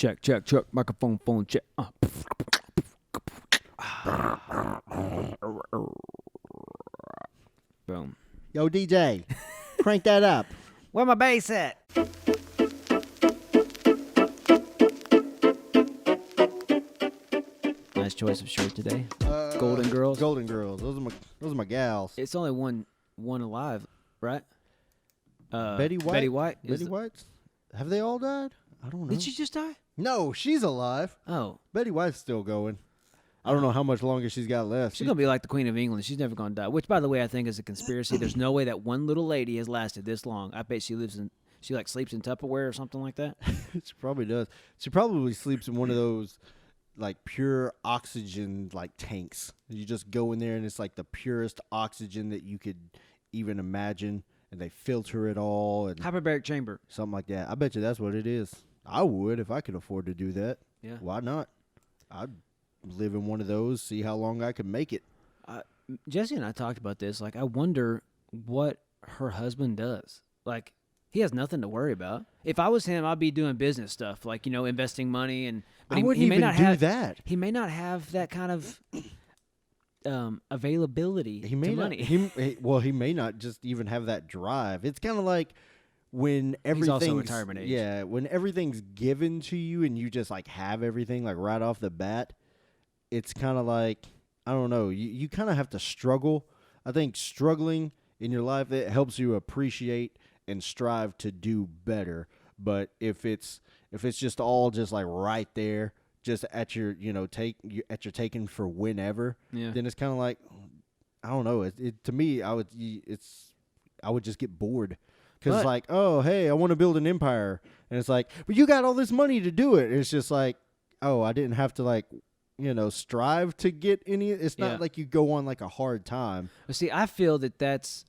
Check. Microphone check. Boom. Yo, DJ, crank that up. Where my bass at? Nice choice of shirt today. Golden Girls. Golden Girls. Those are my gals. It's only one alive, right? Betty White. Betty White. Betty White. Have they all died? I don't know. Did she just die? No, she's alive. Oh. Betty White's still going. I don't know how much longer she's got left. She's going to be like the Queen of England. She's never going to die. Which, by the way, I think is a conspiracy. There's no way that one little lady has lasted this long. I bet she sleeps in Tupperware or something like that. She probably does. She probably sleeps in one of those like pure oxygen like tanks. You just go in there and it's like the purest oxygen that you could even imagine, and they filter it all and Hyperbaric chamber. something like that. I bet you that's what it is. I would if I could afford to do that. Yeah. Why not? I'd live in one of those, see how long I can make it. Jesse and I talked about this. Like, I wonder what her husband does. Like, he has nothing to worry about. If I was him, I'd be doing business stuff, like, investing money. But I wouldn't he may even not do have that. He may not have that kind of availability He may to not. money. He may not just even have that drive. It's kind of like when He's also everything's retirement age. Yeah, when everything's given to you and you just like have everything like right off the bat. It's kind of like, I don't know, you kind of have to struggle. I think struggling in your life, it helps you appreciate and strive to do better. But if it's just all just like right there, just at your at your taking for whenever, then it's kind of like, I don't know. To me, I would just get bored. Because it's like, oh, hey, I want to build an empire. And it's like, but you got all this money to do it. And it's just like, oh, I didn't have to like, strive to get any. It's not like you go on like a hard time. But see, I feel that that's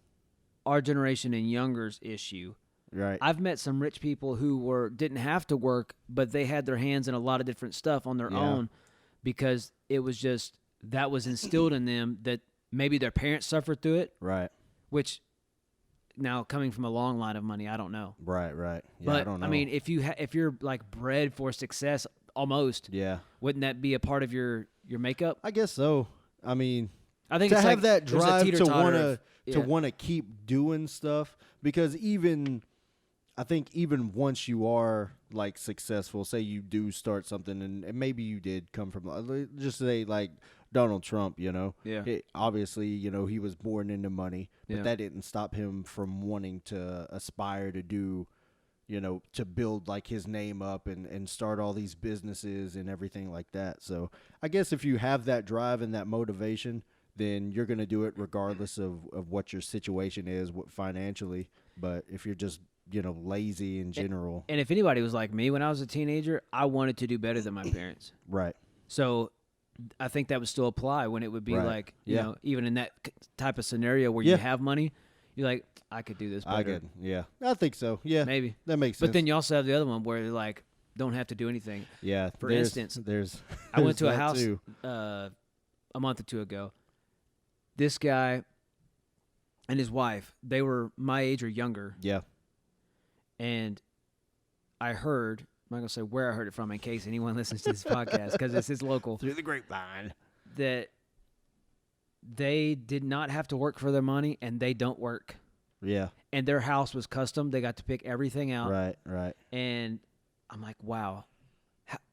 our generation and younger's issue. Right. I've met some rich people who didn't have to work, but they had their hands in a lot of different stuff on their own because it was just that was instilled in them that maybe their parents suffered through it. Right. Which now coming from a long line of money, I don't know. Right. Yeah, but I don't know. I mean, if you're like bred for success, almost. Yeah. Wouldn't that be a part of your makeup? I guess so. I mean, I think to it's have like that drive to want to keep doing stuff, because I think even once you are like successful, say you do start something and maybe you did come from, just say like Donald Trump, obviously, he was born into money, but that didn't stop him from wanting to aspire to do, to build like his name up and start all these businesses and everything like that. So I guess if you have that drive and that motivation, then you're going to do it regardless of what your situation is financially. But if you're just, lazy in general. And if anybody was like me when I was a teenager, I wanted to do better than my parents. Right. So I think that would still apply when it would be like, even in that type of scenario where you have money, you're like, I could do this better. I think so. Yeah. Maybe. That makes sense. But then you also have the other one where you're like, don't have to do anything. Yeah. For instance, I went to a house a month or two ago. This guy and his wife, they were my age or younger. Yeah. And I heard, I'm not going to say where I heard it from in case anyone listens to this podcast, because this is local. Through the grapevine. That they did not have to work for their money, and they don't work. Yeah. And their house was custom. They got to pick everything out. Right. And I'm like, wow,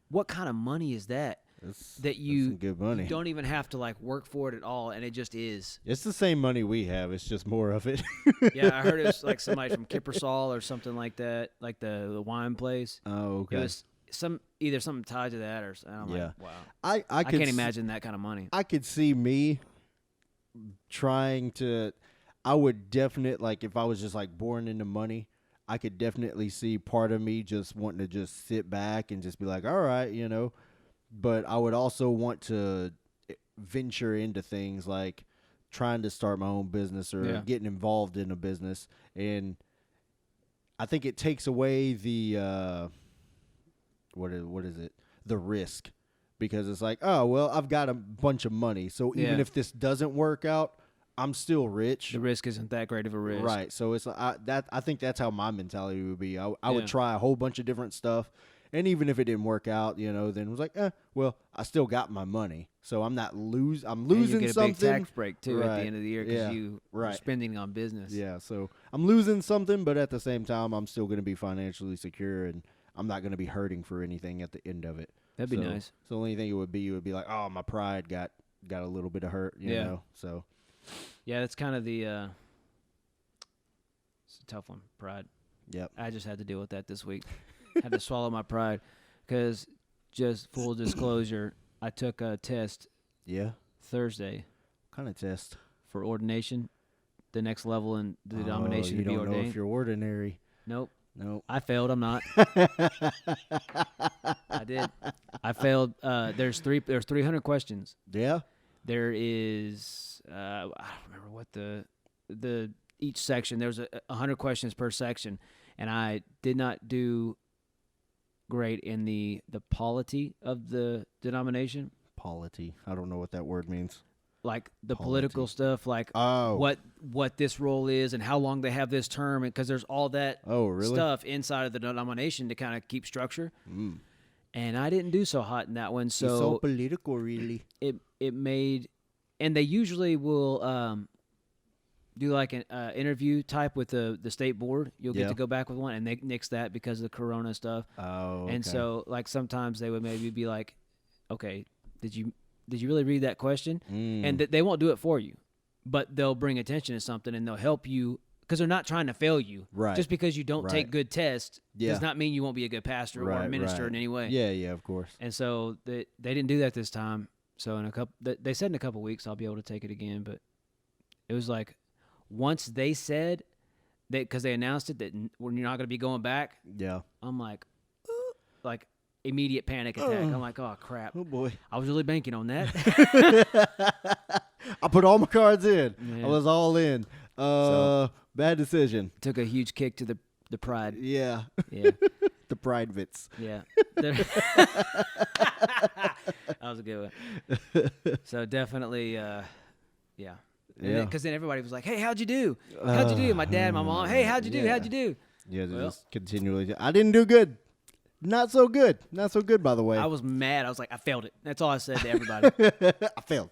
what kind of money is that? That's some good money. You don't even have to like work for it at all, and it just is. It's the same money we have. It's just more of it. Yeah, I heard it was like somebody from Kippersall or something like that, like the wine place. Oh, okay. It was either something tied to that or I'm like, wow. I can't imagine that kind of money. I could see me trying to. I would definitely, like, if I was just like born into money, I could definitely see part of me just wanting to just sit back and just be like, all right, But I would also want to venture into things like trying to start my own business or getting involved in a business. And I think it takes away the, what is it? The risk. Because it's like, oh, well, I've got a bunch of money. So even if this doesn't work out, I'm still rich. The risk isn't that great of a risk. Right. So it's I think that's how my mentality would be. I would try a whole bunch of different stuff. And even if it didn't work out, then it was like, well, I still got my money, so I'm not I'm And losing you get a something. big tax break too at Right. the end of the year because you're spending on business. Yeah, so I'm losing something, but at the same time, I'm still going to be financially secure, and I'm not going to be hurting for anything at the end of it. That'd be nice. So the only thing it would be like, oh, my pride got a little bit of hurt, you know. So yeah, that's kind of the it's a tough one, pride. Yep. I just had to deal with that this week. Had to swallow my pride because, just full disclosure, I took a test Thursday. What kind of test? For ordination, the next level in the denomination to be You ordained. don't know if you're ordinary. Nope. Nope. I failed. I'm not. I did. I failed. There's 300 questions. Yeah. There is I don't remember what the each section. There was 100 questions per section, and I did not do great in the polity of the denomination. Polity. I don't know what that word means. Like the political stuff, like what this role is and how long they have this term, because there's all that stuff inside of the denomination to kind of keep structure. And I didn't do so hot in that one, so it's so political, really. It made, and they usually will do like an interview type with the state board. You'll get to go back with one, and they nixed that because of the corona stuff. Oh, okay. And so like sometimes they would maybe be like, okay, did you really read that question? And they won't do it for you, but they'll bring attention to something and they'll help you because they're not trying to fail you. Right. Just because you don't take good tests does not mean you won't be a good pastor or a minister in any way. Yeah, of course. And so they didn't do that this time. So they said in a couple weeks I'll be able to take it again, but it was like once they said that, because they announced it that when you're not going to be going back. Yeah. I'm like immediate panic attack. I'm like, oh crap. Oh boy. I was really banking on that. I put all my cards in. Yeah. I was all in. Bad decision. Took a huge kick to the pride. Yeah. Yeah. The pride vits. Yeah. That was a good one. So definitely, yeah. Because then everybody was like, hey, how'd you do? How'd you do? My dad, my mom, hey, how'd you do? How'd you do? Yeah, just continually. I didn't do good. Not so good. Not so good, by the way. I was mad. I was like, I failed it. That's all I said to everybody. I failed.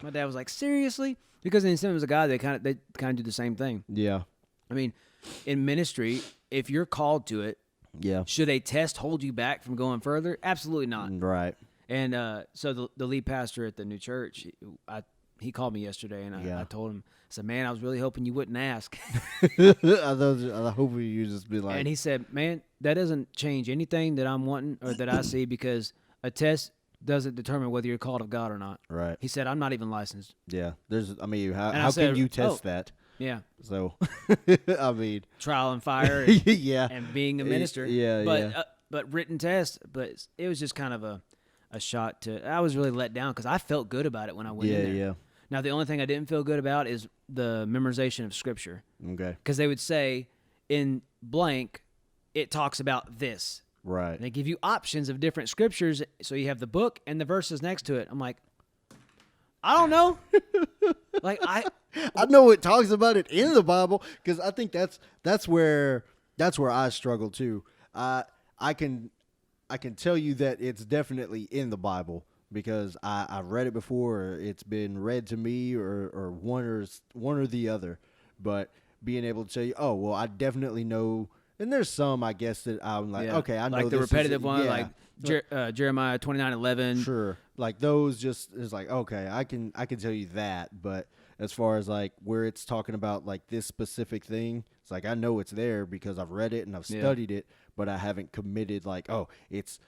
My dad was like, seriously? Because then some was a guy, they kind of do the same thing. Yeah. I mean, in ministry, if you're called to it, should a test hold you back from going further? Absolutely not. Right. And so the lead pastor at the new church, he called me yesterday, and I told him, I said, man, I was really hoping you wouldn't ask. I hope you just be like. And he said, man, that doesn't change anything that I'm wanting or that I see, because a test doesn't determine whether you're called of God or not. Right. He said, I'm not even licensed. Yeah. How can you test that? Yeah. So, I mean. Trial and fire. Yeah. And being a minister. Yeah. But written test, but it was just kind of a shot to, I was really let down because I felt good about it when I went in there. Yeah. Now, the only thing I didn't feel good about is the memorization of Scripture. Okay. Because they would say, in blank, it talks about this. Right. And they give you options of different Scriptures, so you have the book and the verses next to it. I'm like, I don't know. I know it talks about it in the Bible, because I think that's where I struggle too. I can tell you that it's definitely in the Bible, because I've read it before, or it's been read to me, or one or the other. But being able to tell you, oh well, I definitely know. And there's some, I guess, that I'm like, okay, I know like the this repetitive is, one, yeah. like Jeremiah 29:11. Sure, like those just is like, okay, I can tell you that. But as far as like where it's talking about like this specific thing, it's like I know it's there because I've read it and I've studied it, but I haven't committed like, oh, it's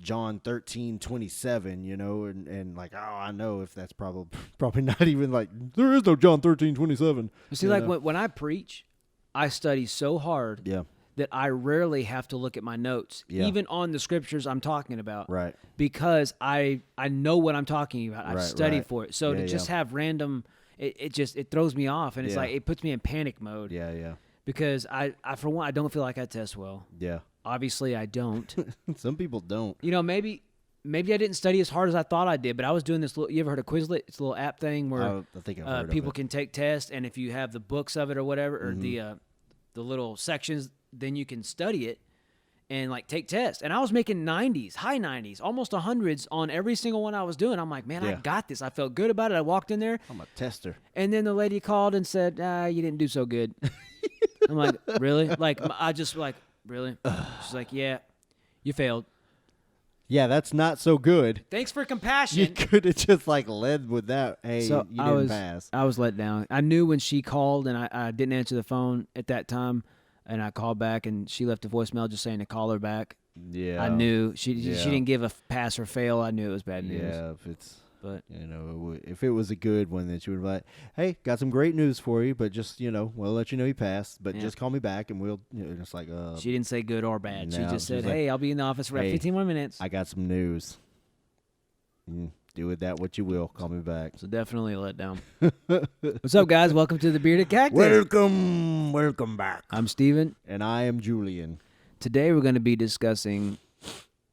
John 13:27, and like, oh, I know if that's probably not even like, there is no John 13:27. See, like when I preach, I study so hard that I rarely have to look at my notes, even on the Scriptures I'm talking about, right? Because I know what I'm talking about. I've studied for it. So to just have random, it throws me off, and it's like it puts me in panic mode. Yeah. Because I for one, I don't feel like I test well. Yeah. Obviously, I don't. Some people don't. Maybe I didn't study as hard as I thought I did, but I was doing this little. You ever heard of Quizlet? It's a little app thing where I think I've heard of people it. can take tests, and if you have the books of it or whatever, or the little sections, then you can study it. and like take tests. And I was making 90s, high 90s, almost 100s on every single one I was doing. I'm like, man, I got this. I felt good about it. I walked in there. I'm a tester. And then the lady called and said, you didn't do so good. I'm like, really? Like, I just like, really? She's like, yeah, you failed. Yeah, that's not so good. Thanks for compassion. You could have just like led with that. Hey, So you didn't pass. I was let down. I knew when she called and I didn't answer the phone at that time, and I called back and she left a voicemail just saying to call her back. Yeah, I knew she didn't give a pass or fail. I knew it was bad news. Yeah, But if it was a good one, then she would be like, "Hey, got some great news for you, but just we'll let you know you passed, but just call me back and we'll." It's like, she didn't say good or bad. No, She just said, like, "Hey, I'll be in the office for about 15 more minutes." I got some news. Do with that what you will. Call me back. So definitely a letdown. What's up, guys? Welcome to the Bearded Cactus. Welcome back. I'm Steven. And I am Julian. Today we're going to be discussing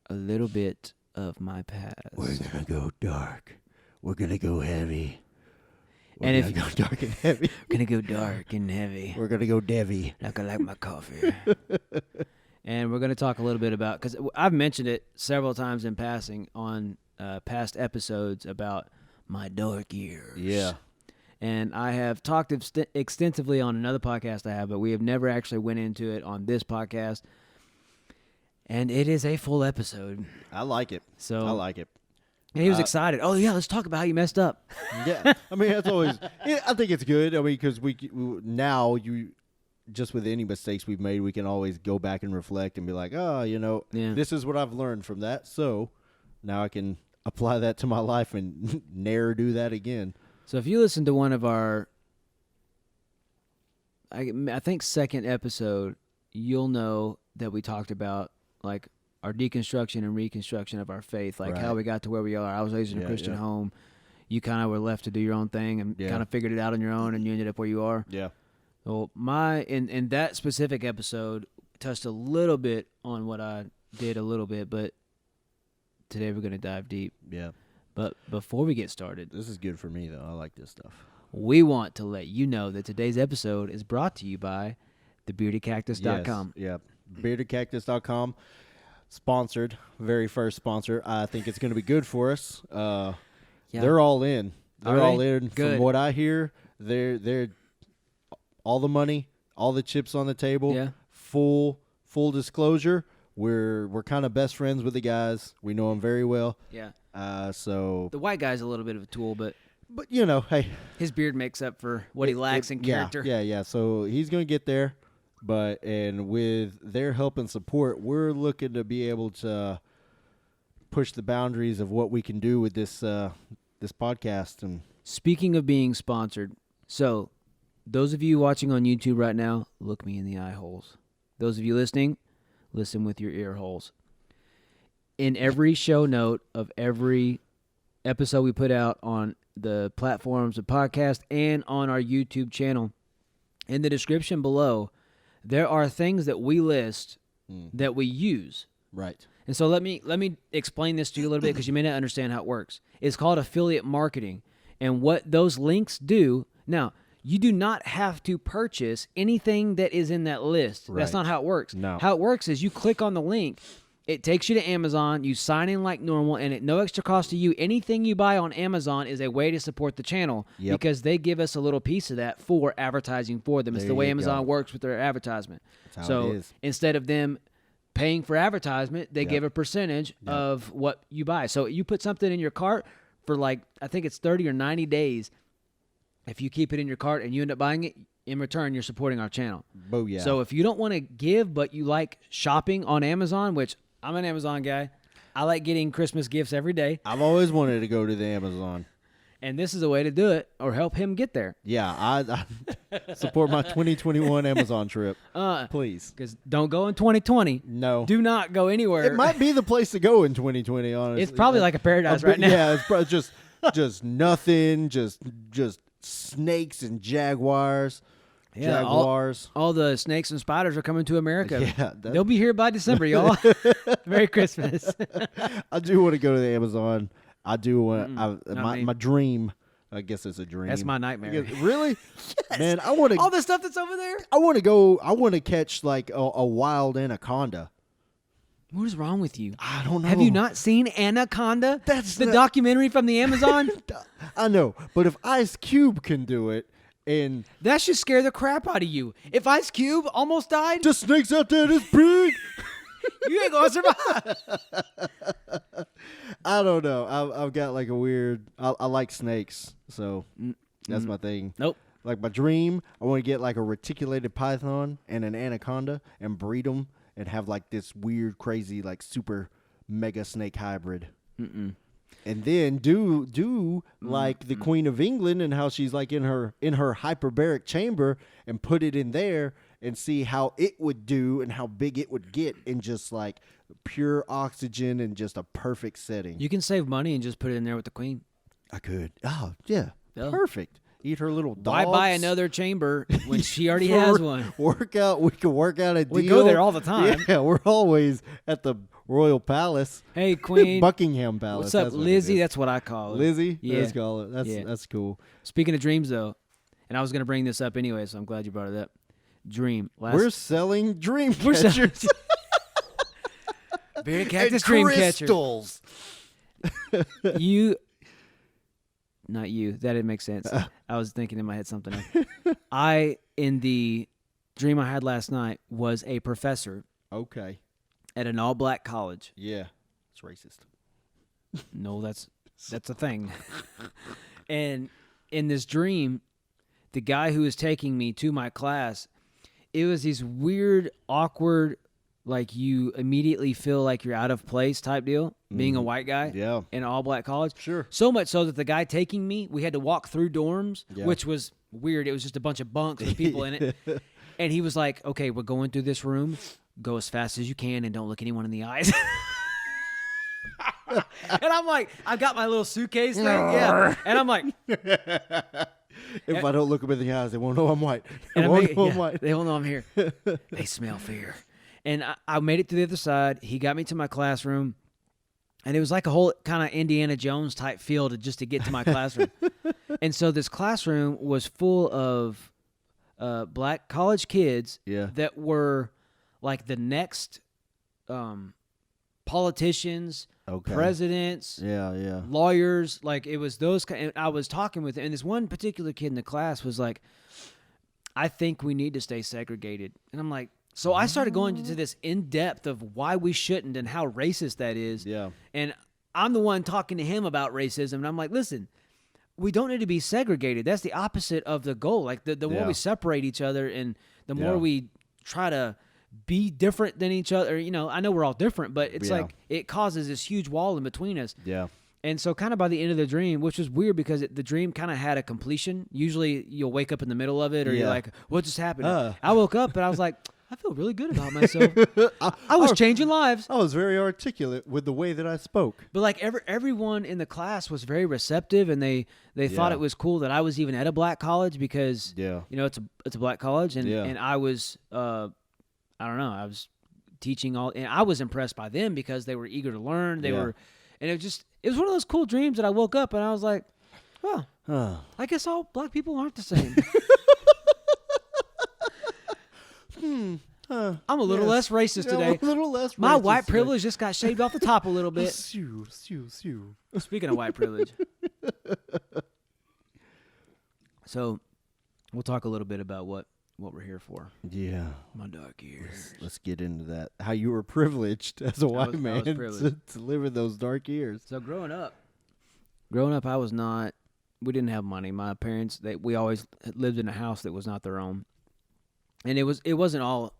a little bit of my past. We're gonna go dark. We're gonna go heavy. We're gonna go dark and heavy. We're going to go dark and heavy. We're gonna go Devi. Like I like my coffee. And we're going to talk a little bit about, because I've mentioned it several times in passing on past episodes about my dark years. Yeah. And I have talked extensively on another podcast I have, but we have never actually went into it on this podcast. And it is a full episode. I like it. So I like it. And he was excited. Oh, yeah, let's talk about how you messed up. Yeah. I mean, that's always, I think it's good. I mean, because now just with any mistakes we've made, we can always go back and reflect and be like, this is what I've learned from that. So now I can apply that to my life and never do that again. So if you listen to one of our, I think, second episode, you'll know that we talked about like our deconstruction and reconstruction of our faith, like how we got to where we are. I was raised in a Christian home. You kind of were left to do your own thing and kind of figured it out on your own, and you ended up where you are. Yeah. Well, in that specific episode touched a little bit on what I did a little bit, but today we're going to dive deep. Yeah. But before we get started, This is good for me, though. I like this stuff. we want to let you know that today's episode is brought to you by thebeardedcactus.com. Yes, yeah. Beardedcactus.com. Sponsored. Very first sponsor. I think it's going to be good for us. They're all in. They're all in. Good. From what I hear, they're all the money, all the chips on the table. Yeah. Full disclosure. We're kind of best friends with the guys. We know them very well. Yeah. So The white guy's a little bit of a tool, but hey, his beard makes up for what he lacks in character. Yeah. So he's going to get there. And with their help and support, we're looking to be able to push the boundaries of what we can do with this podcast. And Speaking of being sponsored, so those of you watching on YouTube right now, look me in the eye holes. Those of you listening, listen with your ear holes. In every show note of every episode we put out on the platforms of podcast and on our YouTube channel, in the description below, there are things that we list that we use. right. And so let me explain this to you a little bit, because you may not understand how it works. It's called affiliate marketing. And what those links do, now, you do not have to purchase anything that is in that list. Right. That's not how it works. No. How it works is you click on the link, it takes you to Amazon, you sign in like normal, and at no extra cost to you, anything you buy on Amazon is a way to support the channel, because they give us a little piece of that for advertising for them. It's the way Amazon works with their advertisement. That's how it is. Instead of them paying for advertisement, they give a percentage of what you buy. So you put something in your cart for I think it's 30 or 90 days. If you keep it in your cart and you end up buying it, in return, you're supporting our channel. Booyah. So if you don't want to give, but you like shopping on Amazon, which I'm an Amazon guy. I like getting Christmas gifts every day. I've always wanted to go to the Amazon. And this is a way to do it or help him get there. Yeah, I support my 2021 Amazon trip. Please. Because don't go in 2020. No. Do not go anywhere. It might be the place to go in 2020, honestly. It's probably like a paradise right now. Yeah, it's probably just nothing, just snakes and jaguars. Yeah, Jaguars. All the snakes and spiders are coming to America. Yeah, they'll be here by December, y'all. Merry Christmas. I do want to go to the Amazon. I do want my dream. I guess it's a dream. That's my nightmare. Really? Yes. Man, I want to. All the stuff that's over there. I want to go. I want to catch like a wild anaconda. What is wrong with you? I don't know. Have you not seen Anaconda? That's the documentary from the Amazon. I know, but if Ice Cube can do it, and That should scare the crap out of you. If Ice Cube almost died, the snakes out there this big. you ain't gonna survive. I don't know. I've got like a weird. I like snakes, so that's my thing. Nope. Like my dream, I want to get like a reticulated python and an anaconda and breed them and have like this weird, crazy, like super mega snake hybrid. And then do like the Queen of England and how she's like in her hyperbaric chamber and put it in there and see how it would do and how big it would get in just like pure oxygen and just a perfect setting. You can save money and just put it in there with the queen. I could. Oh yeah, Yeah. perfect. Eat her little dogs. Why buy another chamber when she already has one? Work out. We can work out a deal. We go there all the time. Yeah, we're always at the Royal Palace. Hey, Queen. Buckingham Palace. What's up, That's what Lizzie? it is. That's what I call it. Lizzie? Yeah. Let's call it. That's cool. Speaking of dreams, though, and I was going to bring this up anyway, so I'm glad you brought it up. Dream. We're selling dream We're catchers. Bearded Cactus and Dream Catcher. crystals. Not you. That didn't make sense. I was thinking in my head something else. In the dream I had last night, was a professor Okay. at an all-black college. Yeah. It's racist. No, that's a thing. And in this dream, the guy who was taking me to my class, it was these weird, awkward, like you immediately feel like you're out of place type deal, being a white guy Yeah. in an all-black college. Sure. So much so that the guy taking me, we had to walk through dorms, Yeah. which was weird. It was just a bunch of bunks with people in it. And he was like, okay, we're going through this room. Go as fast as you can and don't look anyone in the eyes. And I'm like, I've got my little suitcase thing. Yeah. And I'm like, If I don't look them in the eyes, they won't know I'm white. They and won't know I'm white. they won't know I'm here. They smell fear. And I made it to the other side. He got me to my classroom. And it was like a whole kind of Indiana Jones type feel just to get to my classroom. And so this classroom was full of black college kids Yeah. that were like the next politicians, Okay. presidents, Yeah. lawyers. Like it was those kind. And I was talking with them, and this one particular kid in the class was like, I think we need to stay segregated. And I'm like, so I started going into this in-depth of why we shouldn't and how racist that is. Yeah. And I'm the one talking to him about racism. And I'm like, listen, we don't need to be segregated. That's the opposite of the goal. Like the more Yeah. we separate each other and the more Yeah. we try to be different than each other, I know we're all different, but it's Yeah. like it causes this huge wall in between us. Yeah. And so kind of by the end of the dream, which was weird because the dream kind of had a completion. Usually you'll wake up in the middle of it or you're Yeah. like, what just happened? I woke up and I was like, I feel really good about myself. I was changing lives. I was very articulate with the way that I spoke. But like everyone in the class was very receptive, and they thought Yeah. it was cool that I was even at a black college because Yeah. it's a black college, and Yeah. and I was I don't know, I was teaching and I was impressed by them because they were eager to learn. They Yeah. were, and it was one of those cool dreams that I woke up and I was like, well, I guess all black people aren't the same. I'm a little less racist today. A little less. My racist white today. privilege just got shaved off the top a little bit. Sew. Speaking of white privilege. So we'll talk a little bit about what we're here for. Yeah. My dark years. Let's get into that. How you were privileged as a white was man to privileged. live in those dark years. So growing up, I was not. We didn't have money. My parents, we always lived in a house that was not their own, and it wasn't all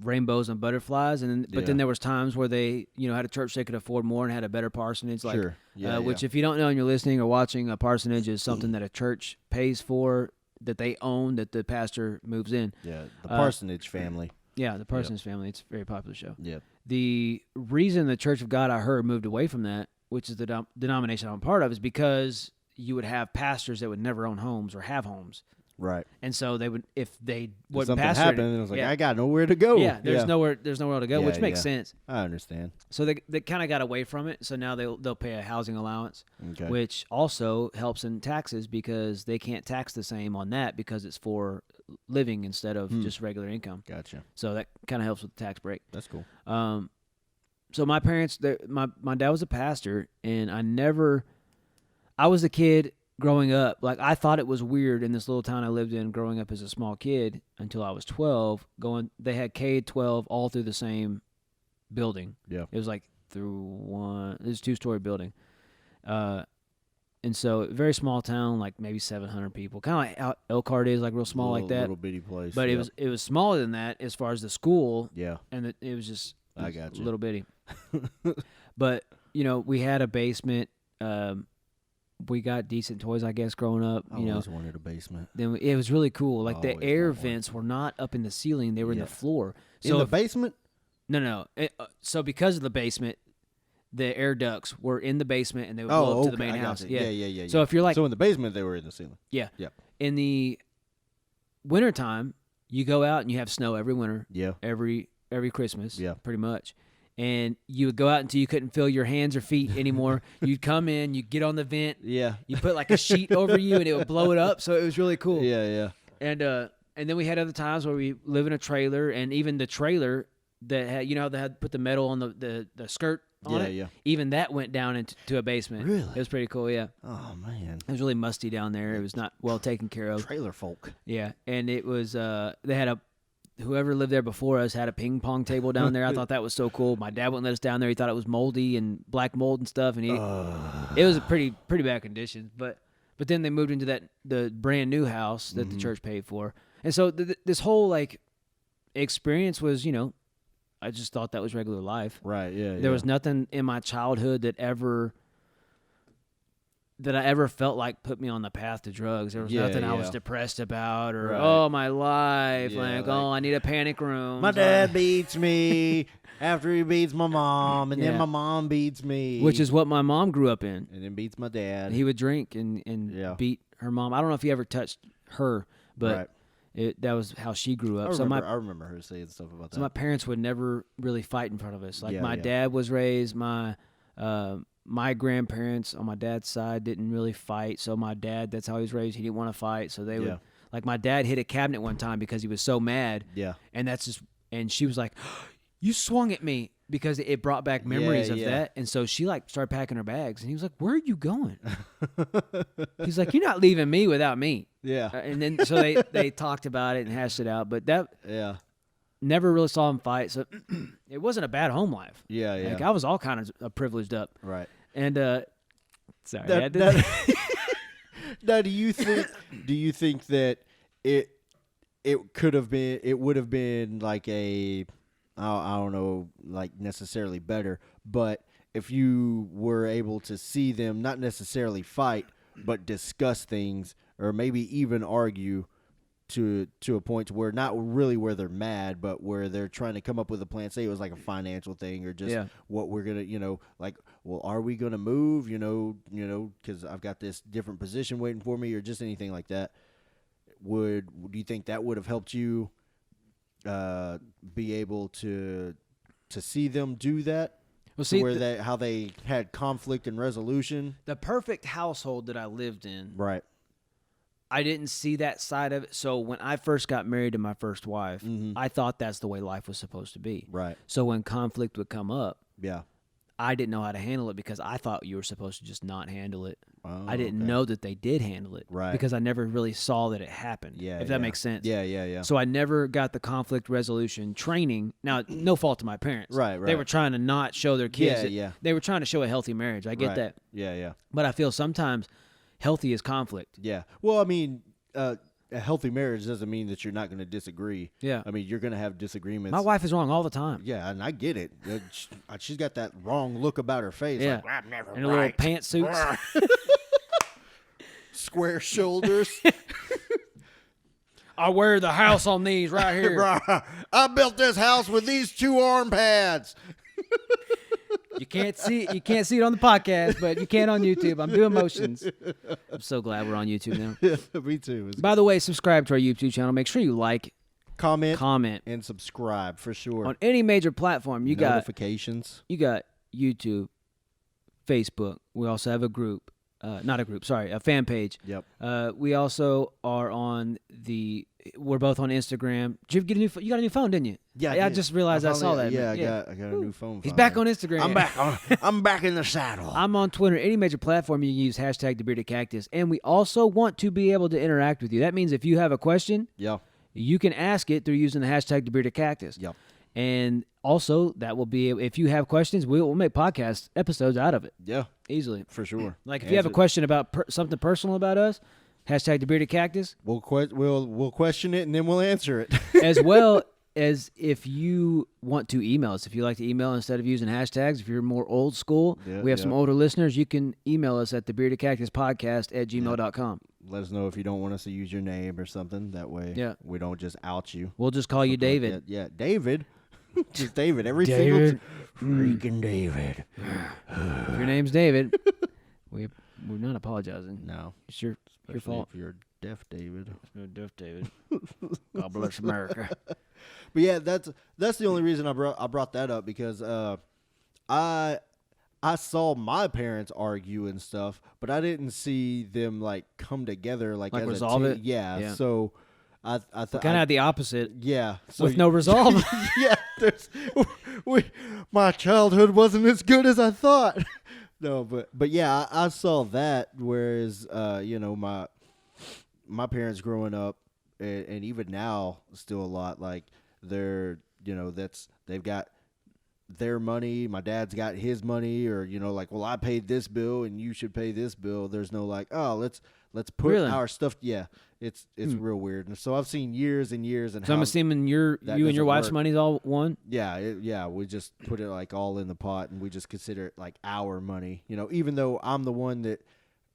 rainbows and butterflies. But then there was times where they had a church they could afford more and had a better parsonage. Like, Sure. Yeah. which if you don't know and you're listening or watching, a parsonage is something that a church pays for, that they own, that the pastor moves in. Yeah. The parsonage family. Yeah, the Parsons family. It's a very popular show. Yeah. The reason the Church of God, I heard, moved away from that, which is the denomination I'm a part of, is because you would have pastors that would never own homes or have homes. Right. And so they would, if they If wouldn't something pastor happened, and it was like, yeah, I got nowhere to go. yeah, there's nowhere to go, Yeah, which makes yeah. sense. I understand. So they kind of got away from it. So now they'll pay a housing allowance, Okay. which also helps in taxes because they can't tax the same on that because it's for living instead of just regular income. Gotcha. So that kind of helps with the tax break. That's cool. So my parents, my dad was a pastor, and I was a kid growing up. Like, I thought it was weird in this little town I lived in growing up as a small kid until I was 12. They had K-12 all through the same building. Yeah. It was like it was a 2-story building. And so very small town, like maybe 700 people. Kind of like how Elkhart is, like real small like that. Little bitty place. But it was smaller than that as far as the school. Yeah. And it was just I got you. little bitty. But, we had a basement. We got decent toys, I guess, growing up. I always wanted a basement. Then it was really cool. Like, the Always air want one. vents were not up in the ceiling; they were in the floor. In the basement? No. So because of the basement, the air ducts were in the basement, and they would blow up to the main house. Yeah. So if you're like, so in the basement, they were in the ceiling. yeah. In the wintertime, you go out and you have snow every winter. Yeah. Every Christmas. Yeah. Pretty much. And you would go out until you couldn't feel your hands or feet anymore. You'd come in, you'd get on the vent. Yeah. You put like a sheet over you, and it would blow it up. So it was really cool. Yeah. And then we had other times where we live in a trailer, and even the trailer that had, they had put the metal on the skirt on it. Yeah. Even that went down into a basement. Really? It was pretty cool. Yeah. Oh man. It was really musty down there. It was not well taken care of. Trailer folk. Yeah, and it was they had whoever lived there before us had a ping pong table down there. I thought that was so cool. My dad wouldn't let us down there. He thought it was moldy and black mold and stuff, and it was a pretty bad condition. But then they moved into the brand new house that the church paid for, and so this whole like experience was, I just thought that was regular life. Right. Yeah. There was nothing in my childhood that I ever felt like put me on the path to drugs. There was nothing I was depressed about or, oh, my life. Yeah, I need a panic room. My dad beats me after he beats my mom, and then Yeah. my mom beats me. Which is what my mom grew up in. And then beats my dad. He would drink and beat her mom. I don't know if he ever touched her, but that was how she grew up. I remember her saying stuff about that. So my parents would never really fight in front of us. Like, my Yeah. dad was raised, my grandparents on my dad's side didn't really fight. So my dad, that's how he was raised. He didn't want to fight. So they would, like, my dad hit a cabinet one time because he was so mad. Yeah. And she was like, you swung at me, because it brought back memories of that. And so she like started packing her bags, and he was like, where are you going? He's like, you're not leaving me without me. Yeah. And then, so they talked about it and hashed it out, but that never really saw him fight. So it wasn't a bad home life. Yeah. Like, I was all kind of privileged up. Right. And sorry. Now, do you think that it would have been like I don't know, like necessarily better, but if you were able to see them not necessarily fight, but discuss things, or maybe even argue to a point to where not really where they're mad, but where they're trying to come up with a plan. Say it was like a financial thing, or just what we're gonna, like, well, are we gonna move? Because I've got this different position waiting for me, or just anything like that. Do you think that would have helped you be able to see them do that? Well, see, how they had conflict and resolution. The perfect household that I lived in, right? I didn't see that side of it. So when I first got married to my first wife, I thought that's the way life was supposed to be. Right. So when conflict would come up, I didn't know how to handle it, because I thought you were supposed to just not handle it. Oh, I didn't know that they did handle it, right? Because I never really saw that it happened. Yeah, if that makes sense. Yeah. So I never got the conflict resolution training. Now, no fault to my parents. Right. They were trying to not show their kids. Yeah. They were trying to show a healthy marriage. I get that. Yeah. But I feel sometimes healthy is conflict. Yeah. Well, I mean, a healthy marriage doesn't mean that you're not going to disagree. Yeah. I mean, you're going to have disagreements. My wife is wrong all the time. Yeah, and I get it. She's got that wrong look about her face. Yeah. Like, I'm never and a little pantsuits. Square shoulders. I wear the house on these right here. I built this house with these 2 arm pads. You can't see it on the podcast, but you can on YouTube. I'm doing motions. I'm so glad we're on YouTube now. Yeah, me too. By the way, subscribe to our YouTube channel. Make sure you like, comment, and subscribe for sure. On any major platform, you got notifications. You got YouTube, Facebook. We also have a group. A fan page. Yep. We also are on the We're both on Instagram. Did you get a new? You got a new phone, didn't you? Yeah, I just realized I saw that. Yeah, man. I got a new phone. He's back on Instagram. I'm back in the saddle. I'm on Twitter. Any major platform you can use #thebeardedcactus, and we also want to be able to interact with you. That means if you have a question, you can ask it through using the #thebeardedcactus. Yep. And also, that will be, if you have questions, we'll make podcast episodes out of it. Yeah, easily, for sure. Like if you have a question about something personal about us, #thebeardedcactus. We'll question it and then we'll answer it. As well as if you want to email us, if you like to email instead of using hashtags, if you're more old school, we have some older listeners. You can email us at thebeardedcactuspodcast@gmail.com. Let us know if you don't want us to use your name or something. That way, we don't just out you. We'll just call you David. Like yeah, David. Just David. Every David. single freaking David. If your name's David, we're not apologizing. No, it's your fault. If you're deaf, David. You're deaf, David. God bless America. But yeah, that's the only reason I brought that up, because I saw my parents argue and stuff, but I didn't see them like come together like as resolve a it. team. Yeah. So I thought kind of had the opposite. Yeah. So with no resolve. Yeah. My childhood wasn't as good as I thought. No, but yeah, I saw that. Whereas my parents growing up, and even now still a lot, like they've got their money, my dad's got his money, or like, well, I paid this bill and you should pay this bill. There's no like, oh, let's put our stuff. Yeah, it's real weird. And so I've seen years and years. And so I'm assuming you and your wife's money's all one. Yeah, we just put it like all in the pot, and we just consider it like our money. Even though I'm the one that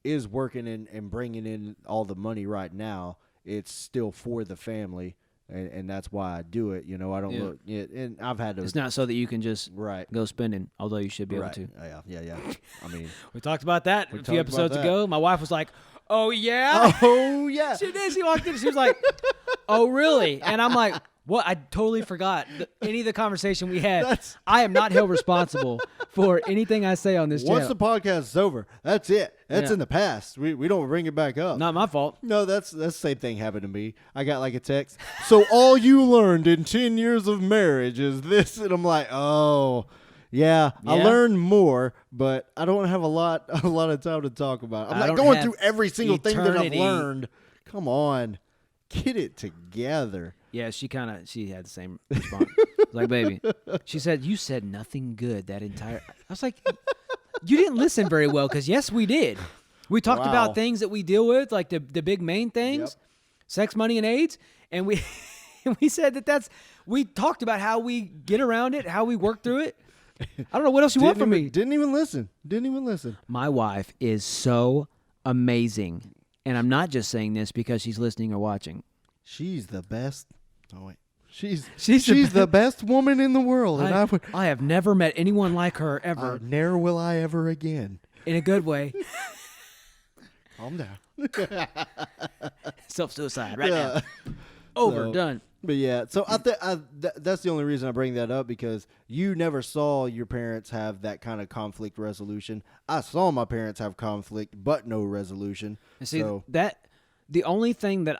is working and bringing in all the money right now, it's still for the family. And that's why I do it. I don't look. And I've had to. It's not so that you can just go spending, although you should be able to. Yeah. I mean, we talked about that a few episodes ago. My wife was like, "Oh yeah, oh yeah." She did. She walked in. She was like, "Oh really?" And I'm like, "What? I totally forgot any of the conversation we had. I am not held responsible for anything I say on this channel. Once the podcast is over, that's it. That's in the past. We don't bring it back up. Not my fault. No, that's the same thing happened to me. I got like a text. So all you learned in 10 years of marriage is this, and I'm like, oh, yeah. I learned more, but I don't have a lot of time to talk about it. I'm not going through every single thing that I've learned. Come on, get it together. Yeah, she had the same response. Like, baby, she said, you said nothing good that entire. I was like, you didn't listen very well, because yes, we did. We talked about things that we deal with, like the big main things, sex, money, and AIDS, and we said we talked about how we get around it, how we work through it. I don't know what else you want from me. Didn't even listen. My wife is so amazing, and I'm not just saying this because she's listening or watching. She's the best. Oh wait, she's the best woman in the world, and I have never met anyone like her ever. Ne'er will I ever again. In a good way. Calm down. Self-suicide right now. Over, done. But yeah, so that's the only reason I bring that up, because you never saw your parents have that kind of conflict resolution. I saw my parents have conflict, but no resolution. And see, the only thing that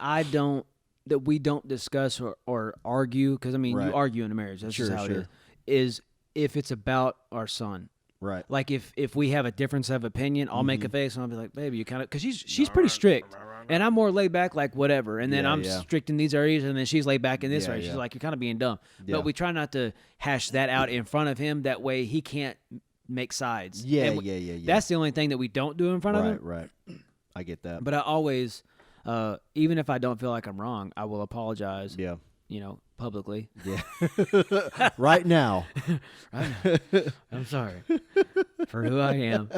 we don't discuss or argue, because I mean, you argue in a marriage, that's just how it is if it's about our son. Right. Like if we have a difference of opinion, I'll make a face and I'll be like, baby, you kind of, because she's pretty strict, and I'm more laid back, like whatever. And then I'm strict in these areas, and then she's laid back in this area. She's like, you're kind of being dumb. Yeah. But we try not to hash that out in front of him. That way he can't make sides. Yeah. That's the only thing that we don't do in front of him. Right. I get that. But I always, even if I don't feel like I'm wrong, I will apologize. Yeah. Publicly. Yeah. Right now. I'm sorry for who I am,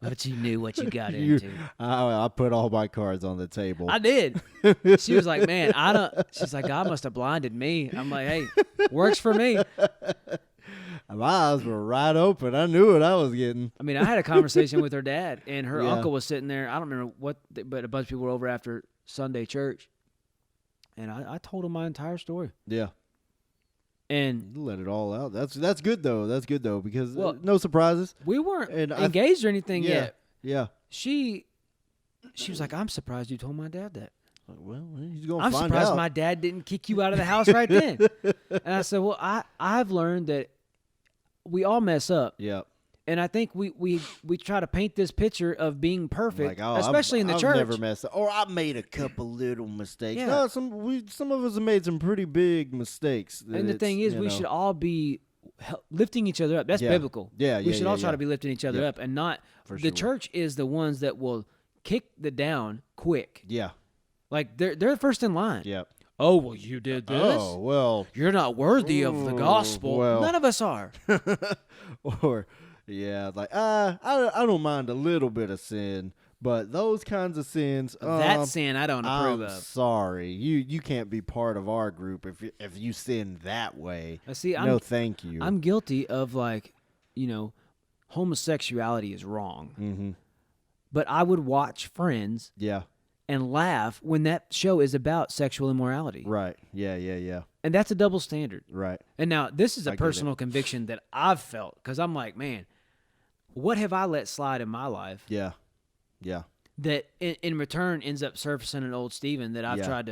but you knew what you got into. I put all my cards on the table. I did. She was like, man, she's like, God must have blinded me. I'm like, hey, works for me. My eyes were wide open. I knew what I was getting. I mean, I had a conversation with her dad, and her uncle was sitting there. I don't remember but a bunch of people were over after Sunday church. And I told him my entire story. Yeah. And you let it all out. That's good though. That's good though, because no surprises. We weren't engaged or anything yet. Yeah. She was like, I'm surprised you told my dad that. Well, he's going to I'm find surprised out. my dad didn't kick you out of the house right then. And I said, well, I've learned that we all mess up. Yep. And I think we try to paint this picture of being perfect, Like, oh, especially in the I've church. never messed up. Or I made a couple little mistakes. Yeah. No, some of us have made some pretty big mistakes. And the thing is, we should all be lifting each other up. That's Yeah. biblical. Yeah, We should all try yeah. to be lifting each other Yep. up, and not For the sure. church is the ones that will kick the down quick. Yeah. Like they're first in line. Yeah. Oh, well, you did this. Oh, well. You're not worthy of the gospel. well. None of us are. Or, yeah, like, I don't mind a little bit of sin, but those kinds of sins, That sin I don't approve I'm of. sorry. You can't be part of our group if you sin that way. See, No, thank you. I'm guilty of, like, homosexuality is wrong. Mm-hmm. But I would watch Friends Yeah. and laugh when that show is about sexual immorality. Right. Yeah. And that's a double standard. Right. And now this is I a get it. personal conviction that I've felt, because I'm like, man, what have I let slide in my life Yeah. Yeah. that in return ends up surfacing an old Steven that I've Yeah. tried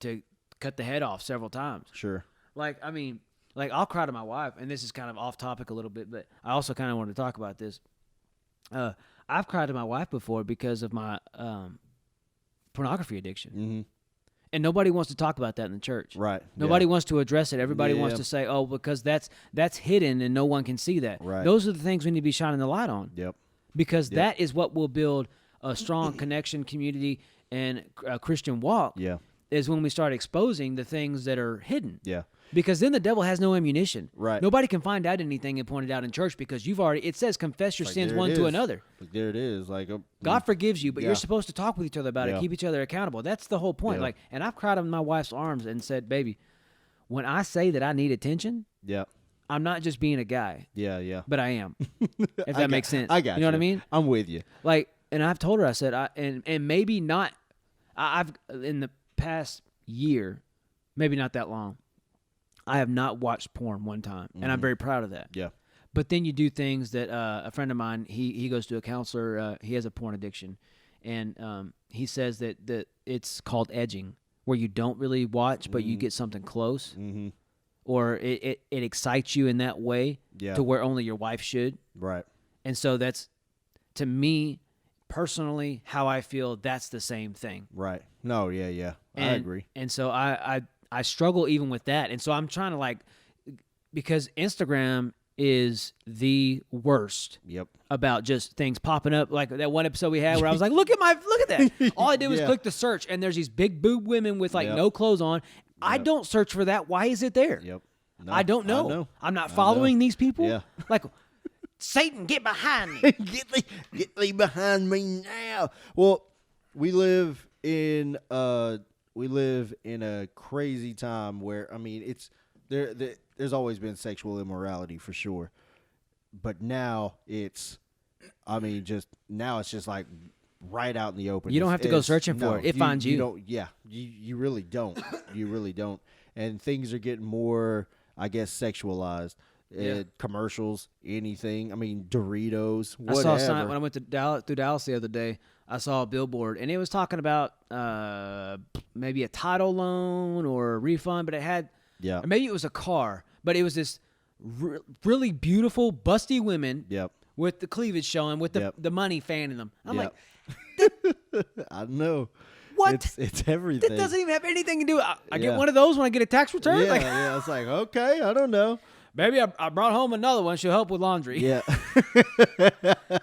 to cut the head off several times. Sure. Like, I mean, like, I'll cry to my wife, and this is kind of off topic a little bit, but I also kind of want to talk about this. I've cried to my wife before because of my pornography addiction. Mm-hmm. And nobody wants to talk about that in the church. Right. Nobody Yeah. wants to address it. Everybody wants Yeah. to say, oh, because that's hidden and no one can see that. Right. Those are the things we need to be shining the light on. Yep. Because that is what will build a strong connection, community, and a Christian walk, Yeah. is when we start exposing the things that are hidden. Yeah. Because then the devil has no ammunition. Right. Nobody can find out anything and point it out in church, because it says confess your Like, sins there one it to is. another. Like, there it is. Like, God forgives you, but Yeah. you're supposed to talk with each other about it, Yeah. keep each other accountable. That's the whole point. Yeah. Like, and I've cried in my wife's arms and said, baby, when I say that I need attention, Yeah. I'm not just being a guy, Yeah. but I am. If that makes sense. I got you know what I mean? I'm with you. Like, and I've told her, I said, and maybe not, I've, in the past year, maybe not that long, I have not watched porn one time, and I'm very proud of that. Yeah. But then you do things that a friend of mine, he goes to a counselor. He has a porn addiction, and he says that it's called edging, where you don't really watch, but you get something close, Mm-hmm. or it excites you in that way Yeah. to where only your wife should. Right. And so that's, to me, personally, how I feel. That's the same thing. Right. No, yeah. I And- agree. And so I struggle even with that. And so I'm trying to, because Instagram is the worst Yep. about just things popping up. Like that one episode we had where I was like, look at that. All I did was Yeah. click the search, and there's these big boob women with Yep. no clothes on. I Yep. don't search for that. Why is it there? Yep. No, I don't know. I know. I'm not following these people. Yeah. Like, Satan, get behind me. Get thee behind me now. Well, we live in a crazy time where, I mean, it's there's always been sexual immorality for sure, but now it's just like right out in the open. You don't have to go It's- searching for no, it. It finds you. You don't. Yeah, you really don't. You really don't. And things are getting more, I guess, sexualized. Yeah. Commercials, anything. I mean, Doritos, I whatever. saw a sign when I went to through Dallas the other day. I saw a billboard, and it was talking about maybe a title loan or a refund, but it had, Yeah. or maybe it was a car, but it was this really beautiful, busty women Yep. with the cleavage showing, with Yep. the money fanning them. I'm Yep. like, I know. what? It's everything. That doesn't even have anything to do. I Yeah. get one of those when I get a tax return. Yeah, Like, yeah. It's like, okay, I don't know. maybe I brought home another one. She'll help with laundry. Yeah.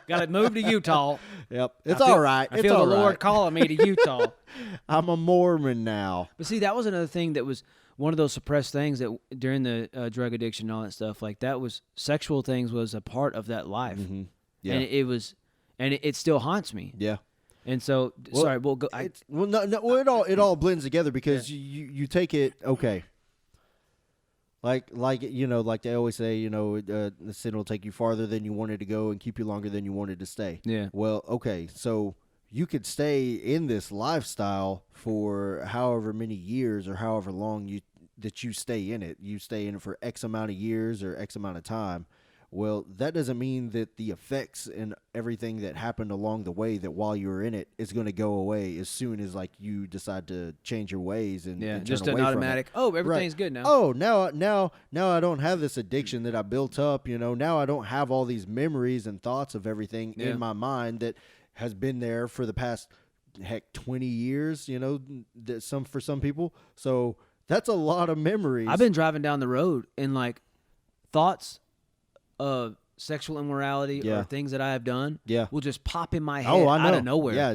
Got to move to Utah. Yep. It's I feel- all right. I It's feel all the Lord right. calling me to Utah. I'm a Mormon now. But see, that was another thing that was one of those suppressed things that during the drug addiction and all that stuff, like that was sexual things was a part of that life. Mm-hmm. Yeah. And it was, and it still haunts me. Yeah. And so, Well, sorry, we'll go. Well, it all blends together because you take it, okay. Like like they always say, the sin will take you farther than you wanted to go and keep you longer than you wanted to stay. Yeah. Well, okay, so you could stay in this lifestyle for however many years or however long that you stay in it. You stay in it for X amount of years or X amount of time. Well, that doesn't mean that the effects and everything that happened along the way, that while you were in it, is going to go away as soon as like you decide to change your ways and turn just away an from automatic. it. Oh, everything's Right. good now. Oh, now I don't have this addiction that I built up. Now I don't have all these memories and thoughts of everything in my mind that has been there for the past 20 years. That for some people. So that's a lot of memories. I've been driving down the road and like thoughts of sexual immorality or things that I have done will just pop in my head out of nowhere. Yeah,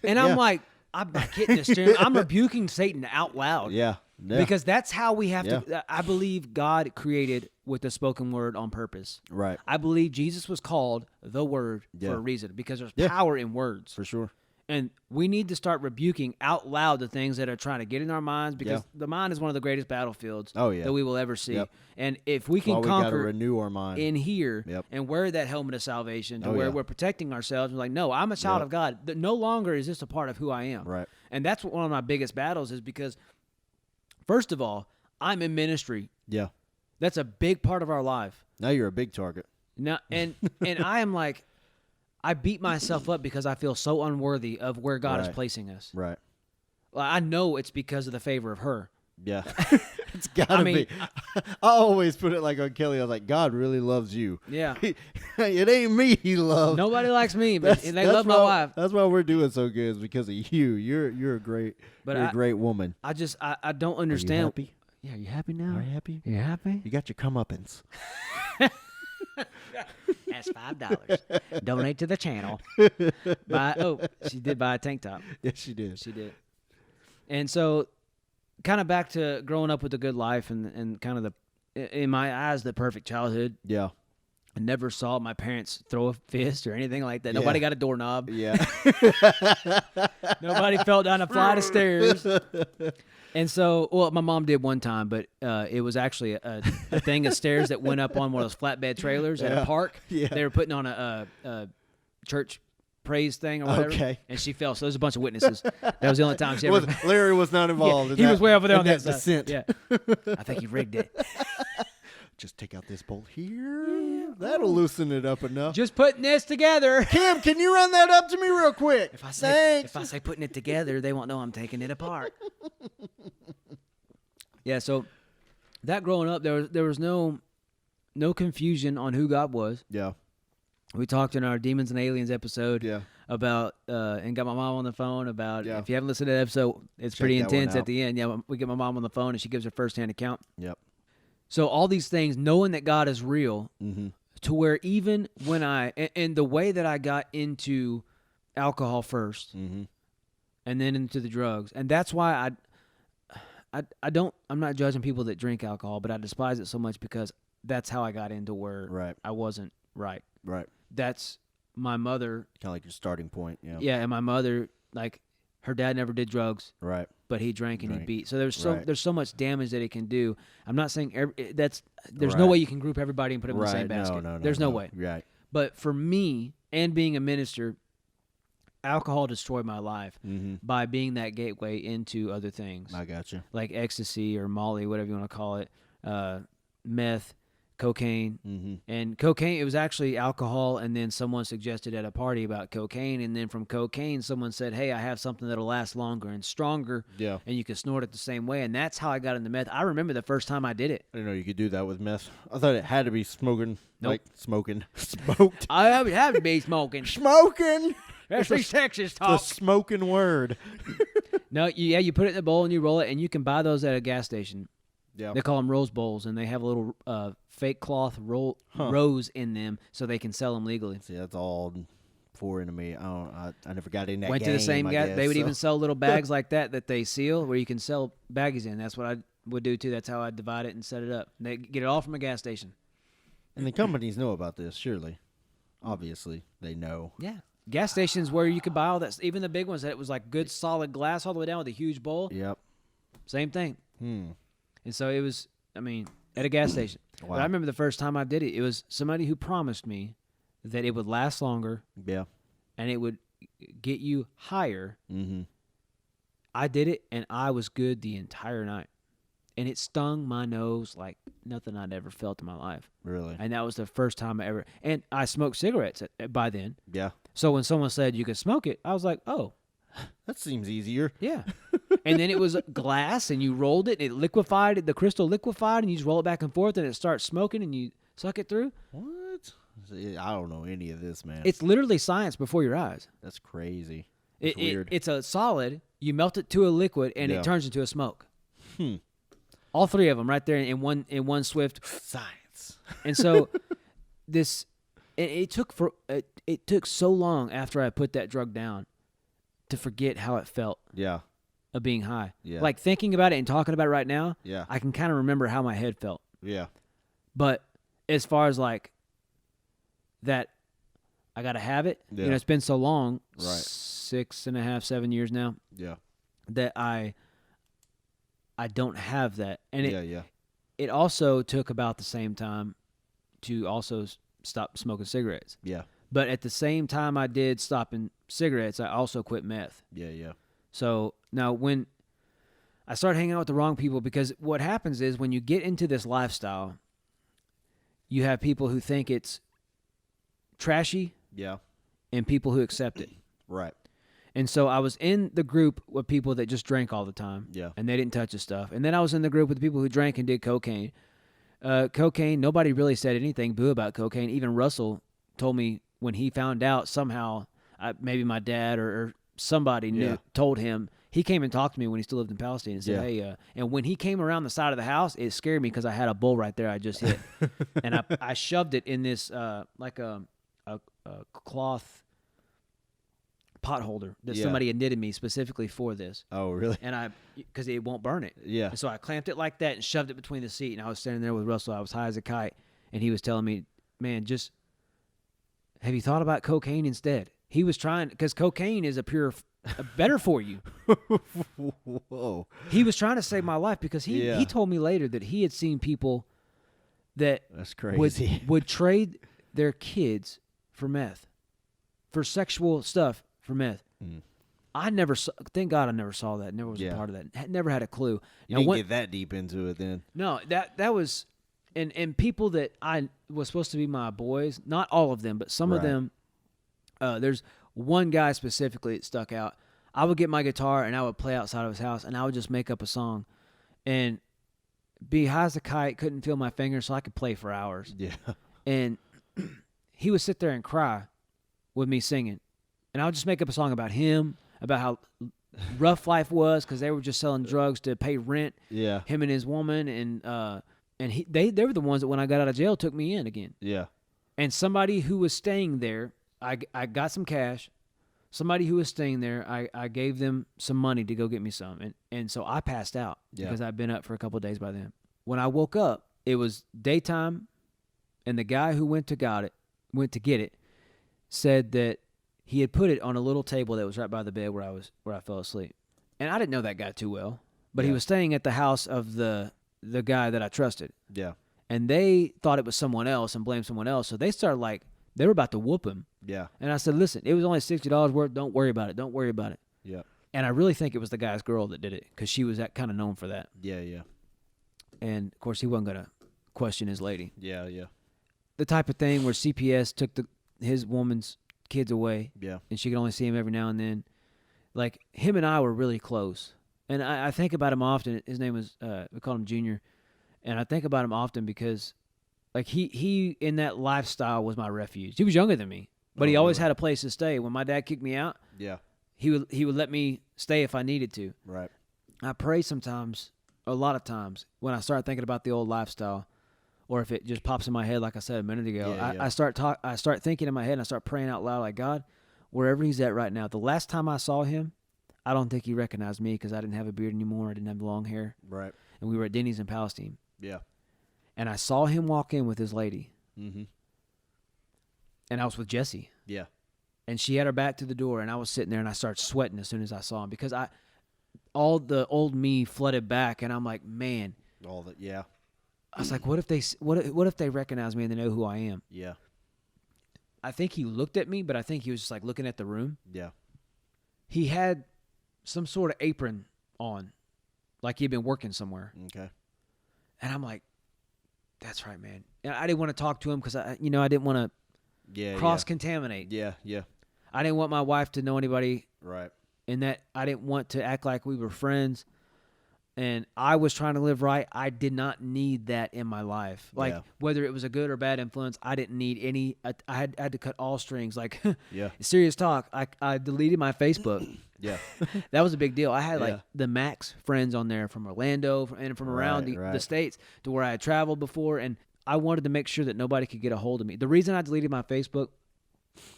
and I'm like, I'm not hitting the steering. I'm rebuking Satan out loud. Yeah. Because that's how we have to. I believe God created with the spoken word on purpose. Right. I believe Jesus was called the Word for a reason because there's power in words. For sure. And we need to start rebuking out loud the things that are trying to get in our minds because the mind is one of the greatest battlefields that we will ever see. Yep. And if we can conquer renew our mind in here and wear that helmet of salvation to where we're protecting ourselves, we're like, no, I'm a child of God. No longer is this a part of who I am. Right. And that's one of my biggest battles is because, first of all, I'm in ministry. Yeah. That's a big part of our life. Now you're a big target. Now, and I am like, I beat myself up because I feel so unworthy of where God is placing us. Right. Well, I know it's because of the favor of her. Yeah. It's gotta be. I always put it like on Kelly. I was like, God really loves you. Yeah. It ain't me he loves. Nobody likes me, but they love my wife. That's why we're doing so good is because of you. You're a great a great woman. I don't understand. Are you happy? Yeah, you happy now? Are you happy? You happy? You got your comeuppance. That's $5. Donate to the channel. She did buy a tank top. Yes, she did. She did. And so, kind of back to growing up with a good life and kind of in my eyes, the perfect childhood. Yeah. I never saw my parents throw a fist or anything like that. Nobody got a doorknob. Yeah. Nobody fell down a flight of stairs. And so, well, my mom did one time, but it was actually a thing of stairs that went up on one of those flatbed trailers at a park. Yeah. They were putting on a church praise thing or whatever. Okay. And she fell. So there's a bunch of witnesses. That was the only time she ever. Larry was not involved. He was way over there on that descent. Yeah. I think he rigged it. Just take out this bolt here. That'll loosen it up enough. Just putting this together. Kim, can you run that up to me real quick? If I say putting it together, they won't know I'm taking it apart. Yeah, so that growing up, there was no confusion on who God was. Yeah. We talked in our Demons and Aliens episode Yeah. about and got my mom on the phone about if you haven't listened to that episode, it's pretty intense at the end. Yeah, we get my mom on the phone and she gives her firsthand account. Yep. So all these things, knowing that God is real, to where even when and the way that I got into alcohol first, and then into the drugs, and that's why I'm not judging people that drink alcohol, but I despise it so much because that's how I got into where I wasn't right. Right. That's my mother. Kind of like your starting point. Yeah. Yeah, and my mother, like, her dad never did drugs. Right. But he drank and he beat. So there's so much damage that it can do. I'm not saying there's no way you can group everybody and put them in the same basket. No, there's no way. Right. But for me, and being a minister, alcohol destroyed my life by being that gateway into other things. I got you. Like ecstasy or Molly, whatever you want to call it, meth, cocaine. And cocaine, it was actually alcohol, and then someone suggested at a party about cocaine, and then from cocaine, someone said, hey, I have something that'll last longer and stronger, and you can snort it the same way, and that's how I got into meth. I remember the first time I did it. I didn't know you could do that with meth. I thought it had to be smoking. Nope. Like smoking. Smoked. I would have to be smoking. Smoking! That's the Texas The talk. smoking word. No, you put it in a bowl and you roll it, and you can buy those at a gas station. Yeah. They call them rose bowls, and they have a little fake cloth rose in them so they can sell them legally. See, that's all foreign to me. I never got in that Went game, to the same I guy. guess, They would so. even sell little bags like that they seal where you can sell baggies in. That's what I would do, too. That's how I divide it and set it up. They get it all from a gas station. And the companies know about this, surely. Obviously, they know. Yeah. Gas stations where you could buy all that, even the big ones that it was like good solid glass all the way down with a huge bowl. Yep. Same thing. And so it was, at a gas station. Wow. But I remember the first time I did it, it was somebody who promised me that it would last longer. Yeah. And it would get you higher. I did it, and I was good the entire night. and it stung my nose like nothing I'd ever felt in my life. Really? And that was the first time I ever. And I smoked cigarettes by then. Yeah. So when someone said you could smoke it, I was like, oh, That seems easier. yeah. And then it was glass, and you rolled it, and it liquefied. The crystal liquefied, and you just roll it back and forth, and it starts smoking, and you suck it through. What? See, I don't know any of this, man. It's literally science before your eyes. That's crazy. That's weird. It's a solid. You melt it to a liquid, and Yeah. it turns into a smoke. Hmm. All three of them right there in one swift. Science. And so this, it took so long after I put that drug down to forget how it felt Yeah. of being high. Yeah. Like thinking about it and talking about it right now, Yeah. I can kind of remember how my head felt. Yeah. But as far as like that, I got to have it. Yeah. You know, it's been so long, Right. 6.5, 7 years now, Yeah. that I don't have that. And Yeah. it also took about the same time to also stop smoking cigarettes. Yeah. But at the same time I did stopping cigarettes, I also quit meth. Yeah. So now when I started hanging out with the wrong people, because what happens is when you get into this lifestyle, you have people who think it's trashy Yeah. and people who accept it. Right. And so I was in the group with people that just drank all the time. Yeah. And they didn't touch the stuff. And then I was in the group with the people who drank and did cocaine. Cocaine, nobody really said anything boo about cocaine. Even Russell told me when he found out somehow, maybe my dad or somebody told him. He came and talked to me when he still lived in Palestine and said, hey, and when he came around the side of the house, it scared me because I had a bowl right there I just hit. And I shoved it in this like a cloth pot holder that somebody had knitted me specifically for this. Oh, really? And because it won't burn it. Yeah. And so I clamped it like that and shoved it between the seat. And I was standing there with Russell. I was high as a kite. And he was telling me, man, just have you thought about cocaine instead? He was trying, because cocaine is better for you. Whoa. He was trying to save my life because he told me later that he had seen people that That's crazy. would trade their kids for meth, for sexual stuff for meth. Mm. I never saw, thank God I never saw that. Never was a part of that. Never had a clue. You didn't get that deep into it then. No, that was, and people that I was supposed to be my boys, not all of them, but some of them, there's one guy specifically that stuck out. I would get my guitar and I would play outside of his house and I would just make up a song and be high as a kite, couldn't feel my fingers, so I could play for hours. Yeah. And he would sit there and cry with me singing. And I would just make up a song about him, about how rough life was because they were just selling drugs to pay rent. Yeah. Him and his woman, and they were the ones that when I got out of jail took me in again. Yeah. And somebody who was staying there, I got some cash. Somebody who was staying there, I gave them some money to go get me some. And so I passed out because I'd been up for a couple of days by then. When I woke up, it was daytime, and the guy who went to get it said that he had put it on a little table that was right by the bed where I fell asleep. And I didn't know that guy too well, but he was staying at the house of the guy that I trusted. Yeah. And they thought it was someone else and blamed someone else. So they started they were about to whoop him. Yeah. And I said, listen, it was only $60 worth. Don't worry about it. Don't worry about it. Yeah. And I really think it was the guy's girl that did it because she was kind of known for that. Yeah. Yeah. And, of course, he wasn't going to question his lady. Yeah. Yeah. The type of thing where CPS took his woman's kids away. Yeah. And she could only see him every now and then. Like, him and I were really close. And I think about him often. His name was, we called him Junior. And I think about him often because, like, he in that lifestyle was my refuge. He was younger than me, but he always had a place to stay. When my dad kicked me out, he would let me stay if I needed to. Right. I pray sometimes, a lot of times, when I start thinking about the old lifestyle, or if it just pops in my head, like I said a minute ago, I start thinking in my head and I start praying out loud, like, God, wherever he's at right now. The last time I saw him, I don't think he recognized me because I didn't have a beard anymore. I didn't have long hair. Right. And we were at Denny's in Palestine. Yeah. And I saw him walk in with his lady. Mm-hmm. And I was with Jessie. Yeah. And she had her back to the door, and I was sitting there, and I started sweating as soon as I saw him because all the old me flooded back, and I'm like, man. All that. Yeah. I was like, what if they recognize me and they know who I am? Yeah. I think he looked at me, but I think he was just like looking at the room. Yeah. He had some sort of apron on, like he'd been working somewhere. Okay. And I'm like, that's right, man. And I didn't want to talk to him because I didn't want to cross-contaminate. Yeah. I didn't want my wife to know anybody. Right. And that I didn't want to act like we were friends. And I was trying to live right. I did not need that in my life. Like, whether it was a good or bad influence, I didn't need any. I had to cut all strings. Like, serious talk. I deleted my Facebook. Yeah. That was a big deal. I had, like, the max friends on there from Orlando and from around the States to where I had traveled before. And I wanted to make sure that nobody could get a hold of me. The reason I deleted my Facebook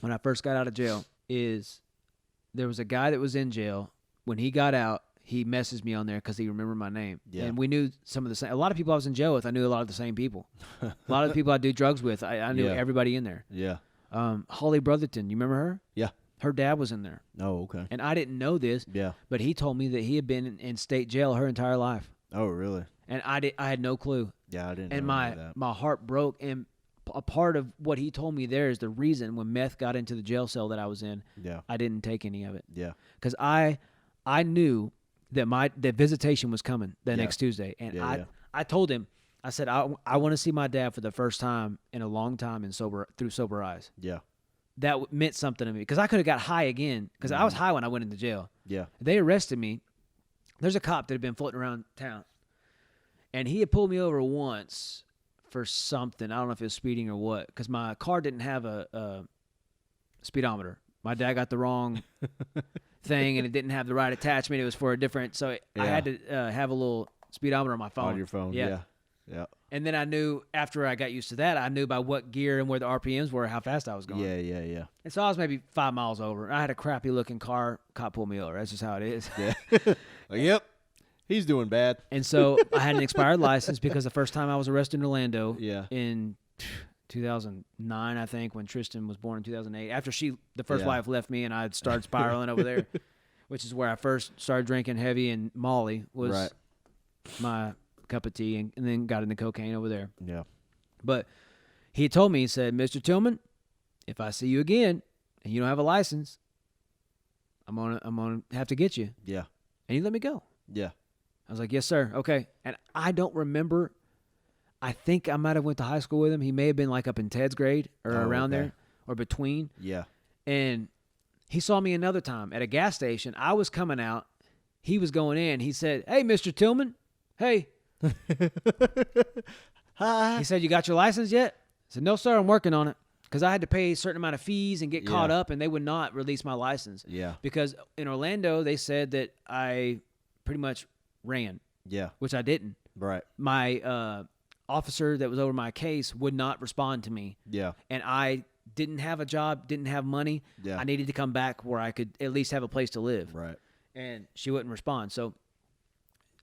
when I first got out of jail is there was a guy that was in jail. When he got out, he messaged me on there because he remembered my name. Yeah. And we knew some of the same. A lot of people I was in jail with, I knew a lot of the same people. A lot of the people I do drugs with, I knew everybody in there. Yeah. Holly Brotherton, you remember her? Yeah. Her dad was in there. Oh, okay. And I didn't know this. Yeah. But he told me that he had been in state jail her entire life. Oh, really? And I had no clue. Yeah, I didn't and know that. my heart broke. And a part of what he told me there is the reason when meth got into the jail cell that I was in, I didn't take any of it. Yeah. Because I knew that visitation was coming the next Tuesday. And I told him, I said, I want to see my dad for the first time in a long time through sober eyes. Yeah. That meant something to me because I could have got high again because I was high when I went into jail. Yeah. They arrested me. There's a cop that had been floating around town, and he had pulled me over once for something. I don't know if it was speeding or what because my car didn't have a speedometer. My dad got the wrong thing, and it didn't have the right attachment. It was for a different, so I had to have a little speedometer on my phone. On your phone, yeah. And then I knew after I got used to that, I knew by what gear and where the RPMs were, how fast I was going. Yeah. And so I was maybe 5 miles over. I had a crappy looking car. Cop pulled me over. That's just how it is. Yeah. Yep. He's doing bad. And so I had an expired license because the first time I was arrested in Orlando in 2009, I think, when Tristan was born in 2008. After the first wife left me and I had started spiraling over there, which is where I first started drinking heavy, and Molly was my cup of tea, and then got into cocaine over there. Yeah. But he told me, he said, Mr. Tillman, if I see you again and you don't have a license, I'm gonna have to get you. Yeah. And he let me go. Yeah. I was like, yes, sir. Okay. And I don't remember. I think I might have went to high school with him. He may have been like up in Ted's grade or around there or between. Yeah. And he saw me another time at a gas station. I was coming out. He was going in. He said, hey, Mr. Tillman. Hey. Hi. He said, you got your license yet? I said, no, sir, I'm working on it. Because I had to pay a certain amount of fees and get caught up, and they would not release my license. Yeah. Because in Orlando, they said that I pretty much ran. Yeah. Which I didn't. Right. My officer that was over my case would not respond to me. Yeah. And I didn't have a job, didn't have money. Yeah. I needed to come back where I could at least have a place to live. Right. And she wouldn't respond. So,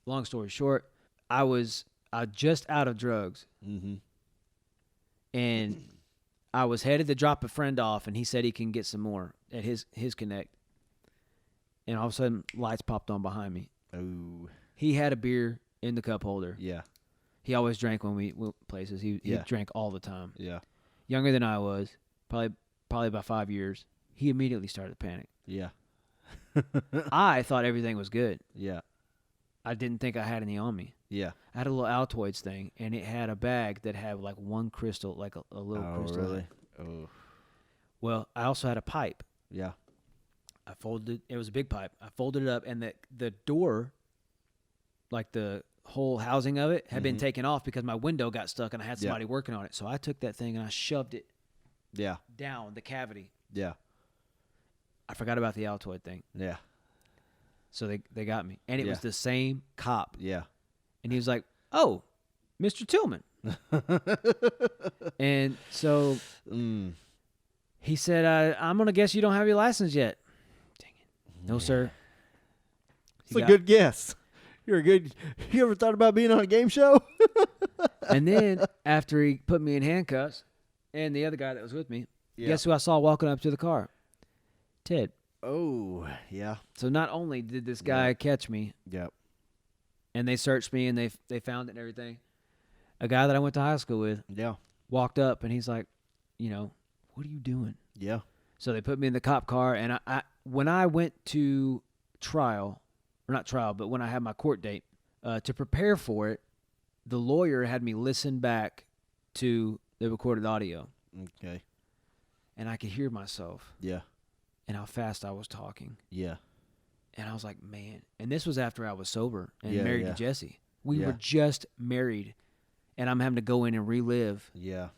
long story short, I was just out of drugs. Mm-hmm. And I was headed to drop a friend off, and he said he can get some more at his Connect. And all of a sudden, lights popped on behind me. Oh. He had a beer in the cup holder. Yeah. He always drank when we went places. He drank all the time. Yeah. Younger than I was, probably about 5 years. He immediately started to panic. Yeah. I thought everything was good. Yeah. I didn't think I had any on me. Yeah. I had a little Altoids thing, and it had a bag that had like one crystal, like a little crystal. Really? Oh. Well, I also had a pipe. Yeah. I folded it. It was a big pipe. I folded it up, and the door, like the whole housing of it, had been taken off because my window got stuck, and I had somebody working on it. So I took that thing and I shoved it down the cavity. Yeah. I forgot about the Altoid thing. Yeah. So they got me. And it was the same cop. Yeah. And he was like, oh, Mr. Tillman. And so he said, I'm going to guess you don't have your license yet. Dang it. No, sir. It's a good guess. You ever thought about being on a game show? And then after he put me in handcuffs and the other guy that was with me, guess who I saw walking up to the car? Ted. Oh, yeah. So not only did this guy catch me, and they searched me and they found it and everything, a guy that I went to high school with walked up and he's like, what are you doing? Yeah. So they put me in the cop car, and I when I went to trial, or not trial, but when I had my court date, to prepare for it, the lawyer had me listen back to the recorded audio, Okay. and I could hear myself Yeah. and how fast I was talking. Yeah. And I was like, man. And this was after I was sober and Yeah, married yeah. to Jesse. We Yeah. were just married, and I'm having to go in and relive Yeah.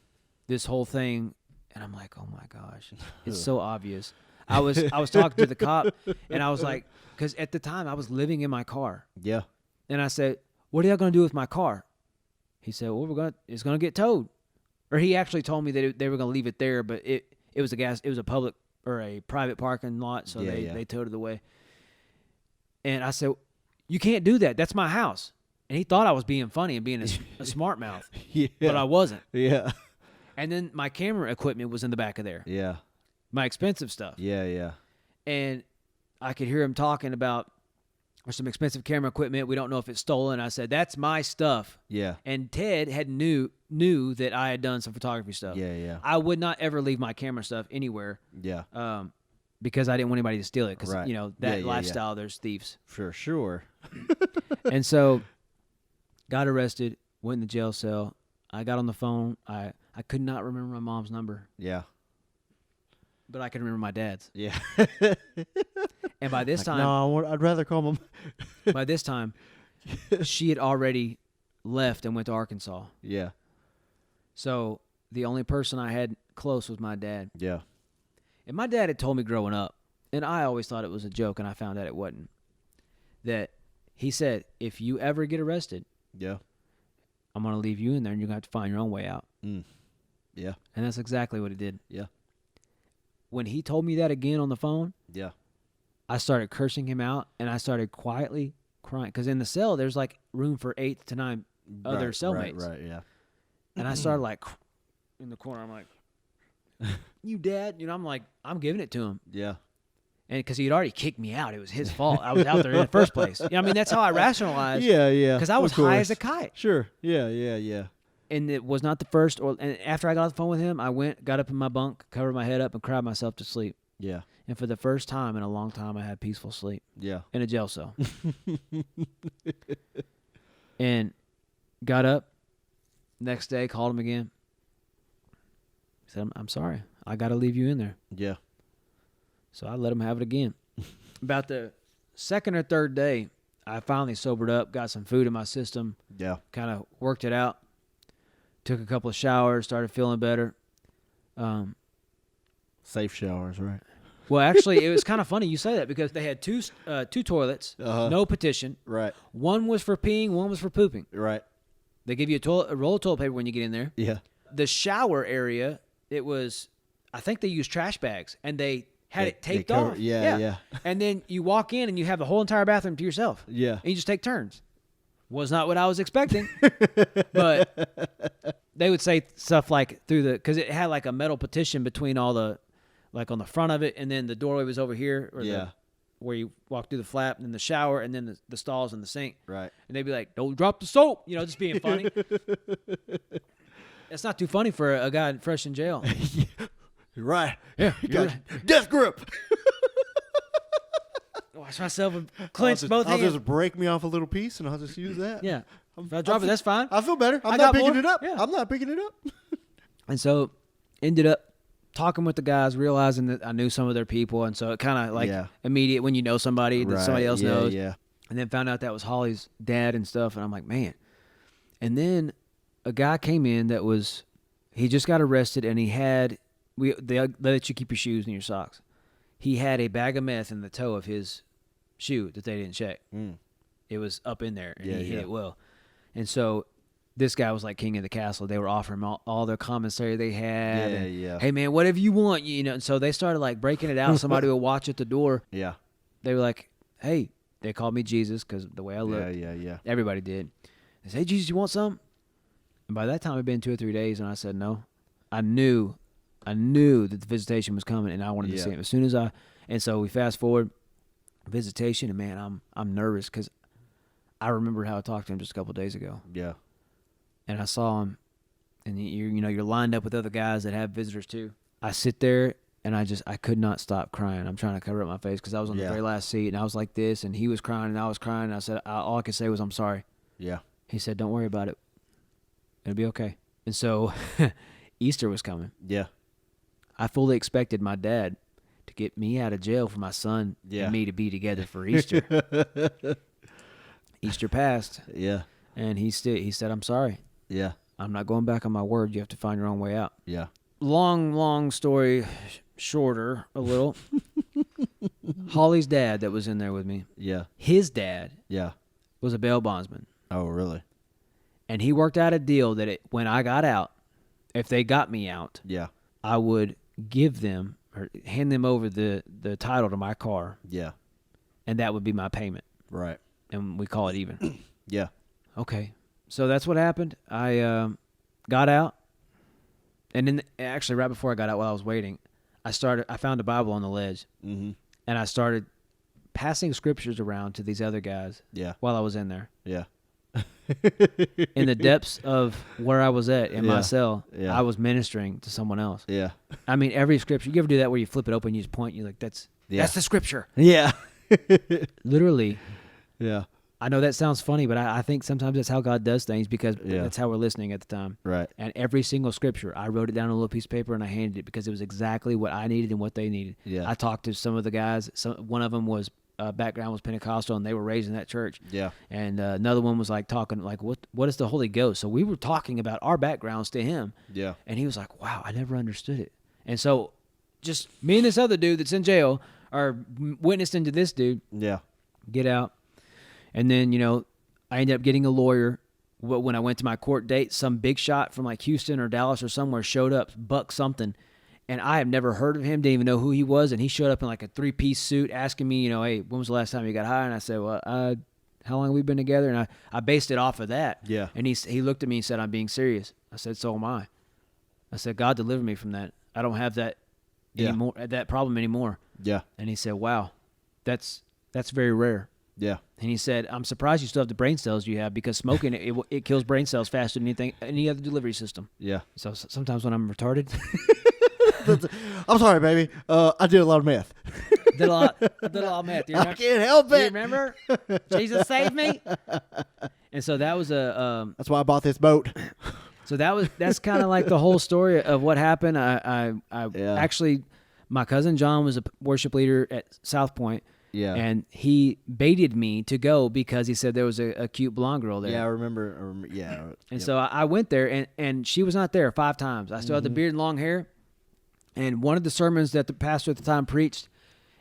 this whole thing. And I'm like, oh my gosh, it's so obvious. I was talking to the cop, and I was like, because at the time I was living in my car, Yeah. and I said, what are y'all gonna do with my car? He said, well, it's gonna get towed. Or he actually told me that they were gonna leave it there, but it was a public or a private parking lot, so they towed it away. And I said, you can't do that. That's my house. And he thought I was being funny and being a smart mouth, Yeah. but I wasn't. Yeah. And then my camera equipment was in the back of there, Yeah. my expensive stuff. Yeah. Yeah. And I could hear him talking about there's some expensive camera equipment. We don't know if it's stolen. I said, that's my stuff. Yeah. And Ted had knew that I had done some photography stuff. Yeah. Yeah. I would not ever leave my camera stuff anywhere Yeah. because I didn't want anybody to steal it because, Right. that Yeah. lifestyle, there's thieves. For sure. And so got arrested, went in the jail cell. I got on the phone. I could not remember my mom's number, Yeah. but I could remember my dad's. Yeah. And by this time, no, I'd rather call them. by this time, she had already left and went to Arkansas. Yeah. So the only person I had close was my dad. Yeah. And my dad had told me growing up, and I always thought it was a joke, and I found out it wasn't, that he said, if you ever get arrested, Yeah. I'm going to leave you in there, and you're going to have to find your own way out. Yeah. And that's exactly what he did. Yeah. When he told me that again on the phone, Yeah. I started cursing him out, and I started quietly crying. Because in the cell, there's like room for 8 to 9 other cellmates. Right. Yeah. And I started like in the corner. I'm like, you dad? I'm like, I'm giving it to him. Yeah. And because he had already kicked me out. It was his fault. I was out there in the first place. That's how I rationalized. Yeah. Yeah. Because I was high as a kite. Sure. Yeah. Yeah. Yeah. And it was not the first. And after I got off the phone with him, I got up in my bunk, covered my head up, and cried myself to sleep. Yeah. And for the first time in a long time, I had peaceful sleep Yeah. in a jail cell. And got up. Next day, called him again. He said, I'm sorry. I got to leave you in there. Yeah. So I let him have it again. About the second or third day, I finally sobered up, got some food in my system, Yeah. kind of worked it out, took a couple of showers, started feeling better. Safe showers, right? Well, actually, it was kind of funny you say that because they had two toilets, Uh-huh. no petition. Right. One was for peeing, one was for pooping. Right. They give you a roll of toilet paper when you get in there. Yeah. The shower area, I think they used trash bags, and they had it taped off. Yeah. And then you walk in, and you have the whole entire bathroom to yourself. Yeah. And you just take turns. Was not what I was expecting. But they would say stuff like because it had like a metal partition between all the, like on the front of it, and then the doorway was over here, or where you walk through the flap, and then the shower, and then the stalls and the sink. Right. And they'd be like, don't drop the soap, just being funny. It's not too funny for a guy fresh in jail. Right. Yeah. Death grip. Wash myself and clench both I'll hands. just break me off a little piece, and I'll just use that. Yeah. If I drop it, that's fine. I feel better. I'm I not got picking more. it up. Yeah. I'm not picking it up. And so ended up talking with the guys, realizing that I knew some of their people. And so it kind of like immediate when you know somebody that somebody else knows. Yeah. And then found out that was Holly's dad and stuff. And I'm like, man. And then a guy came in he just got arrested, and they let you keep your shoes and your socks. He had a bag of meth in the toe of his shoe that they didn't check. It was up in there, and he hit it well. And so this guy was like king of the castle. They were offering him all their commissary they had. Hey, man, whatever you want. And so they started like breaking it out. Somebody would watch at the door. Yeah. They were like, hey, they called me Jesus because the way I looked. Yeah. Everybody did. They said, hey, Jesus, you want some? And by that time, it had been 2 or 3 days, and I said no. I knew that the visitation was coming, and I wanted to see him as soon as and so we fast forward, visitation, and man, I'm nervous because I remember how I talked to him just a couple of days ago. Yeah. And I saw him, and you're lined up with other guys that have visitors too. I sit there, and I could not stop crying. I'm trying to cover up my face because I was on the very last seat, and I was like this, and he was crying, and I was crying, and I said, all I could say was, I'm sorry. Yeah. He said, don't worry about it. It'll be okay. And so Easter was coming. Yeah. I fully expected my dad to get me out of jail for my son Yeah. and me to be together for Easter. Easter passed, Yeah. and he said, "I'm sorry. Yeah. I'm not going back on my word. You have to find your own way out." Yeah. Long story shorter a little. Holly's dad that was in there with me, Yeah. his dad Yeah. was a bail bondsman. Oh, really? And he worked out a deal that when I got out, if they got me out, Yeah. I would give them or hand them over the title to my car, Yeah. and that would be my payment. Right. And we call it even. Yeah. Okay. So that's what happened. I got out. And then actually right before I got out while I was waiting, I found a Bible on the ledge. Mm-hmm. And I started passing scriptures around to these other guys Yeah. while I was in there. Yeah. In the depths of where I was at in my cell, Yeah. I was ministering to someone else. Yeah. I mean, every scripture. You ever do that where you flip it open, you just point, you're like, that's the scripture. Yeah. Literally. Yeah. I know that sounds funny, but I think sometimes that's how God does things because Yeah. that's how we're listening at the time. Right. And every single scripture, I wrote it down on a little piece of paper and I handed it because it was exactly what I needed and what they needed. Yeah. I talked to some of the guys. One of them was background was Pentecostal and they were raised in that church. Yeah. And another one was like talking like, what is the Holy Ghost? So we were talking about our backgrounds to him. Yeah. And he was like, wow, I never understood it. And so just me and this other dude that's in jail are witnessing to this dude Yeah. get out. And then, I ended up getting a lawyer. When I went to my court date, some big shot from like Houston or Dallas or somewhere showed up, buck something. And I have never heard of him, didn't even know who he was. And he showed up in like a 3-piece suit asking me, hey, when was the last time you got high? And I said, well, how long have we been together? And I based it off of that. Yeah. And he looked at me and said, I'm being serious. I said, so am I. I said, God delivered me from that. I don't have that anymore, that problem anymore. Yeah. And he said, wow, that's very rare. Yeah. And he said, I'm surprised you still have the brain cells you have because smoking, it kills brain cells faster than any other delivery system. Yeah. So sometimes when I'm retarded, I'm sorry, baby. I did a lot of meth. I did a lot of math. Do you remember? I can't help Do you it. remember? Jesus saved me. And so that was That's why I bought this boat. so that's kind of like the whole story of what happened. I actually, my cousin John was a worship leader at South Point. Yeah. And he baited me to go because he said there was a cute blonde girl there. Yeah, I remember. Yeah. And so I went there, and she was not there 5 times. I still had the beard and long hair. And one of the sermons that the pastor at the time preached,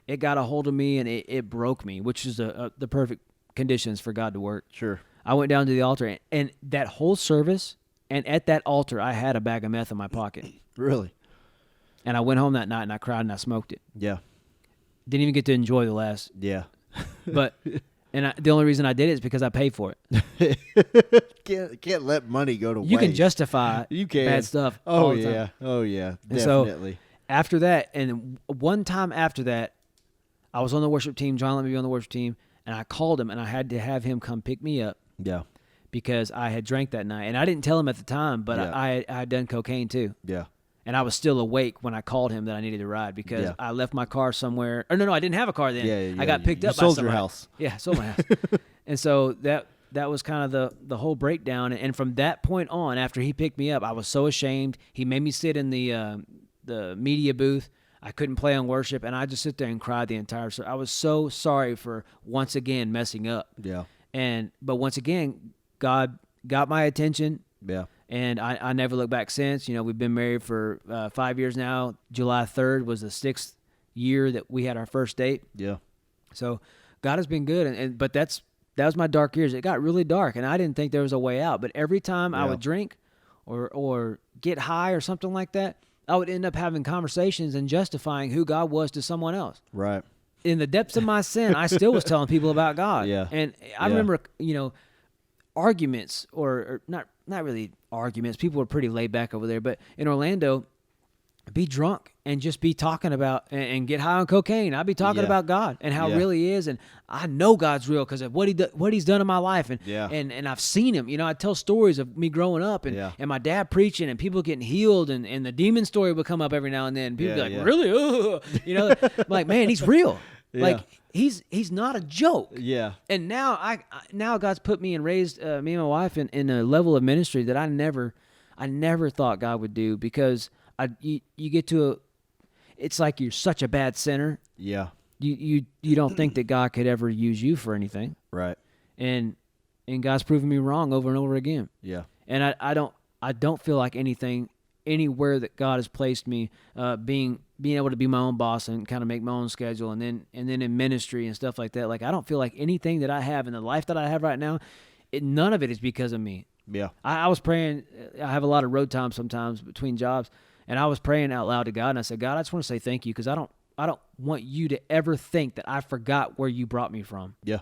it got a hold of me, and it broke me, which is the perfect conditions for God to work. Sure. I went down to the altar, and that whole service, and at that altar, I had a bag of meth in my pocket. Really? And I went home that night, and I cried, and I smoked it. Yeah. Didn't even get to enjoy the last. Yeah. But the only reason I did it is because I paid for it. Can't let money go to waste. You can justify You can. bad stuff. Oh all the time. yeah. Oh yeah. And so, Definitely. after that, and one time after that, I was on the worship team. John let me be on the worship team, and I called him, and I had to have him come pick me up Yeah. because I had drank that night, and I didn't tell him at the time, but Yeah. I had done cocaine too, Yeah. and I was still awake when I called him that I needed a ride because Yeah. I left my car somewhere. Or no, I didn't have a car then. Yeah. I got picked you up by sold somebody. your house. Yeah, sold my house. And so that was kind of the whole breakdown. And from that point on, after he picked me up, I was so ashamed. He made me sit in the media booth. I couldn't play on worship, and I just sit there and cry the entire service. I was so sorry for once again messing up. Yeah. But once again, God got my attention, Yeah. and I never looked back since. We've been married for 5 years now. July 3rd was the 6th year that we had our first date. Yeah. So God has been good, but that was my dark years. It got really dark, and I didn't think there was a way out. But every time I would drink or get high or something like that, I would end up having conversations and justifying who God was to someone else. Right. In the depths of my sin, I still was telling people about God. Yeah. And I remember, arguments or not really arguments. People were pretty laid back over there. But in Orlando, be drunk and just be talking about and get high on cocaine. I'd be talking about God and how real He is, and I know God's real because of what He's done in my life, and I've seen Him. I tell stories of me growing up and my dad preaching and people getting healed, and the demon story would come up every now and then. People be like, "Really?" I'm like, man, He's real. Yeah. he's not a joke. Yeah. And now God's put me and raised me and my wife in a level of ministry that I never thought God would do, because you get to it's like you're such a bad sinner. Yeah. You don't think that God could ever use you for anything. Right. And God's proven me wrong over and over again. Yeah. And I don't feel like anywhere that God has placed me, being able to be my own boss and kind of make my own schedule, and then in ministry and stuff like that. Like, I don't feel like anything that I have in the life that I have right now, none of it is because of me. Yeah. I was praying. I have a lot of road time sometimes between jobs, and I was praying out loud to God, and I said, God, I just want to say thank you, because I don't want you to ever think that I forgot where you brought me from. Yeah.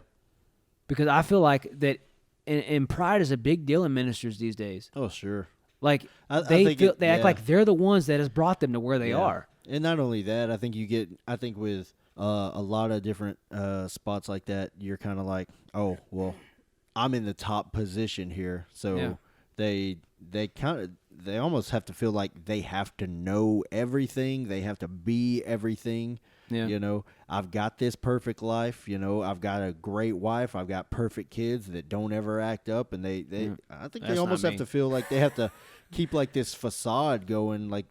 Because I feel like that, and pride is a big deal in ministers these days. Oh, sure. Like, I they think act like they're the ones that has brought them to where they are. And not only that, I think with a lot of different spots like that, you're kind of like, oh, well, I'm in the top position here, so they almost have to feel like they have to know everything, they have to be everything. Yeah. You know, I've got this perfect life. You know, I've got a great wife. I've got perfect kids that don't ever act up, and I think they almost have to feel like they have to keep like this facade going. Like,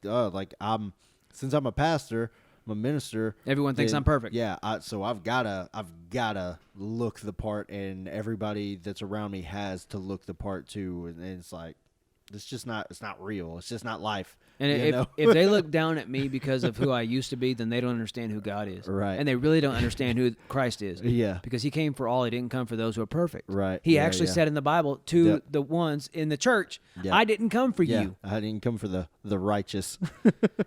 since I'm a pastor, I'm a minister. Everyone thinks I'm perfect. Yeah, so I've gotta look the part, and everybody that's around me has to look the part too. And it's like, it's not real. It's just not life. And if they look down at me because of who I used to be, then they don't understand who God is. Right. And they really don't understand who Christ is. Yeah. Because he came for all. He didn't come for those who are perfect. Right. He actually said in the Bible to the ones in the church, I didn't come for you. I didn't come for the righteous.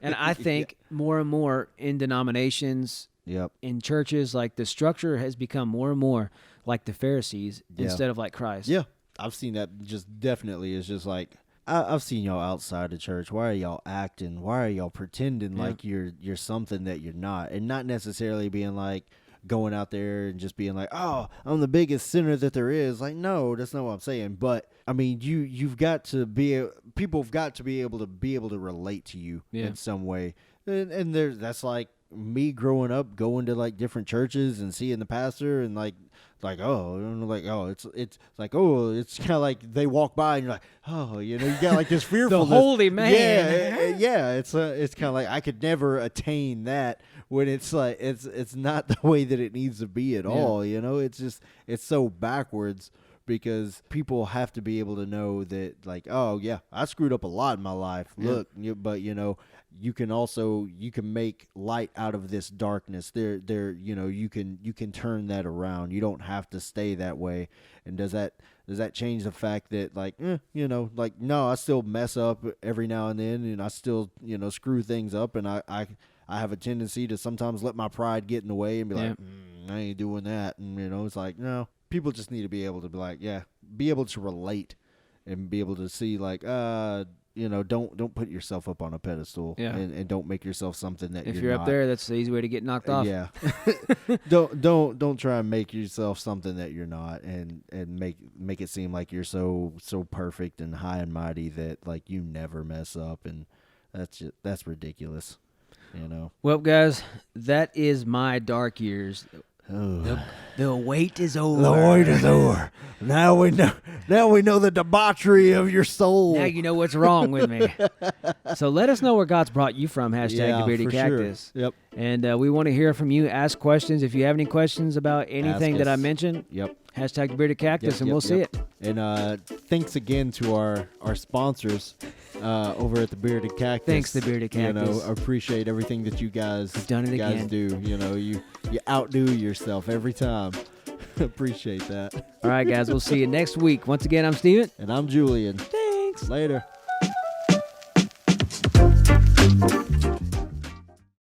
And I think more and more in denominations, in churches, like, the structure has become more and more like the Pharisees instead of like Christ. Yeah. I've seen that just definitely. It's just like, I've seen y'all outside of church. Why are y'all acting? Why are y'all pretending like you're something that you're not? And not necessarily being like going out there and just being like, oh, I'm the biggest sinner that there is. Like, no, that's not what I'm saying. But I mean, you've got to be, people have got to be able to relate to you in some way. And that's like me growing up, going to like different churches and seeing the pastor and like it's kind of like they walk by and you're like, oh, you know, you got like this fearfulness. The holy man. Yeah. It's kind of like I could never attain that, when it's like it's not the way that it needs to be at all. You know, it's so backwards, because people have to be able to know that, like, oh yeah, I screwed up a lot in my life. Look, but you know, you can make light out of this darkness. You know, you can turn that around. You don't have to stay that way. And does that change the fact that, like, you know, like, no, I still mess up every now and then, and I still, you know, screw things up, and I have a tendency to sometimes let my pride get in the way and be like, I ain't doing that. And, you know, it's like, no, people just need to be able to be like, be able to relate and be able to see, like, you know, don't put yourself up on a pedestal, and don't make yourself something that if you're you're not. up there, that's the easy way to get knocked off. Yeah. don't try and make yourself something that you're not, and make it seem like you're so perfect and high and mighty that, like, you never mess up, and that's ridiculous, you know. Well, guys, that is my dark years. Oh. The wait is over. The wait is over. Now we know the debauchery of your soul. Now you know what's wrong with me. So let us know where God's brought you from. Hashtag the bearded cactus. Sure. Yep. And we want to hear from you. Ask questions. If you have any questions about anything that I mentioned, hashtag the bearded cactus, and we'll see it. And thanks again to our sponsors over at the Bearded Cactus. Thanks, the Bearded Cactus. You know, appreciate everything that you guys again. do. You know, you outdo yourself every time. Appreciate that. All right, guys, we'll see you next week. Once again, I'm Steven. And I'm Julian. Thanks. Later.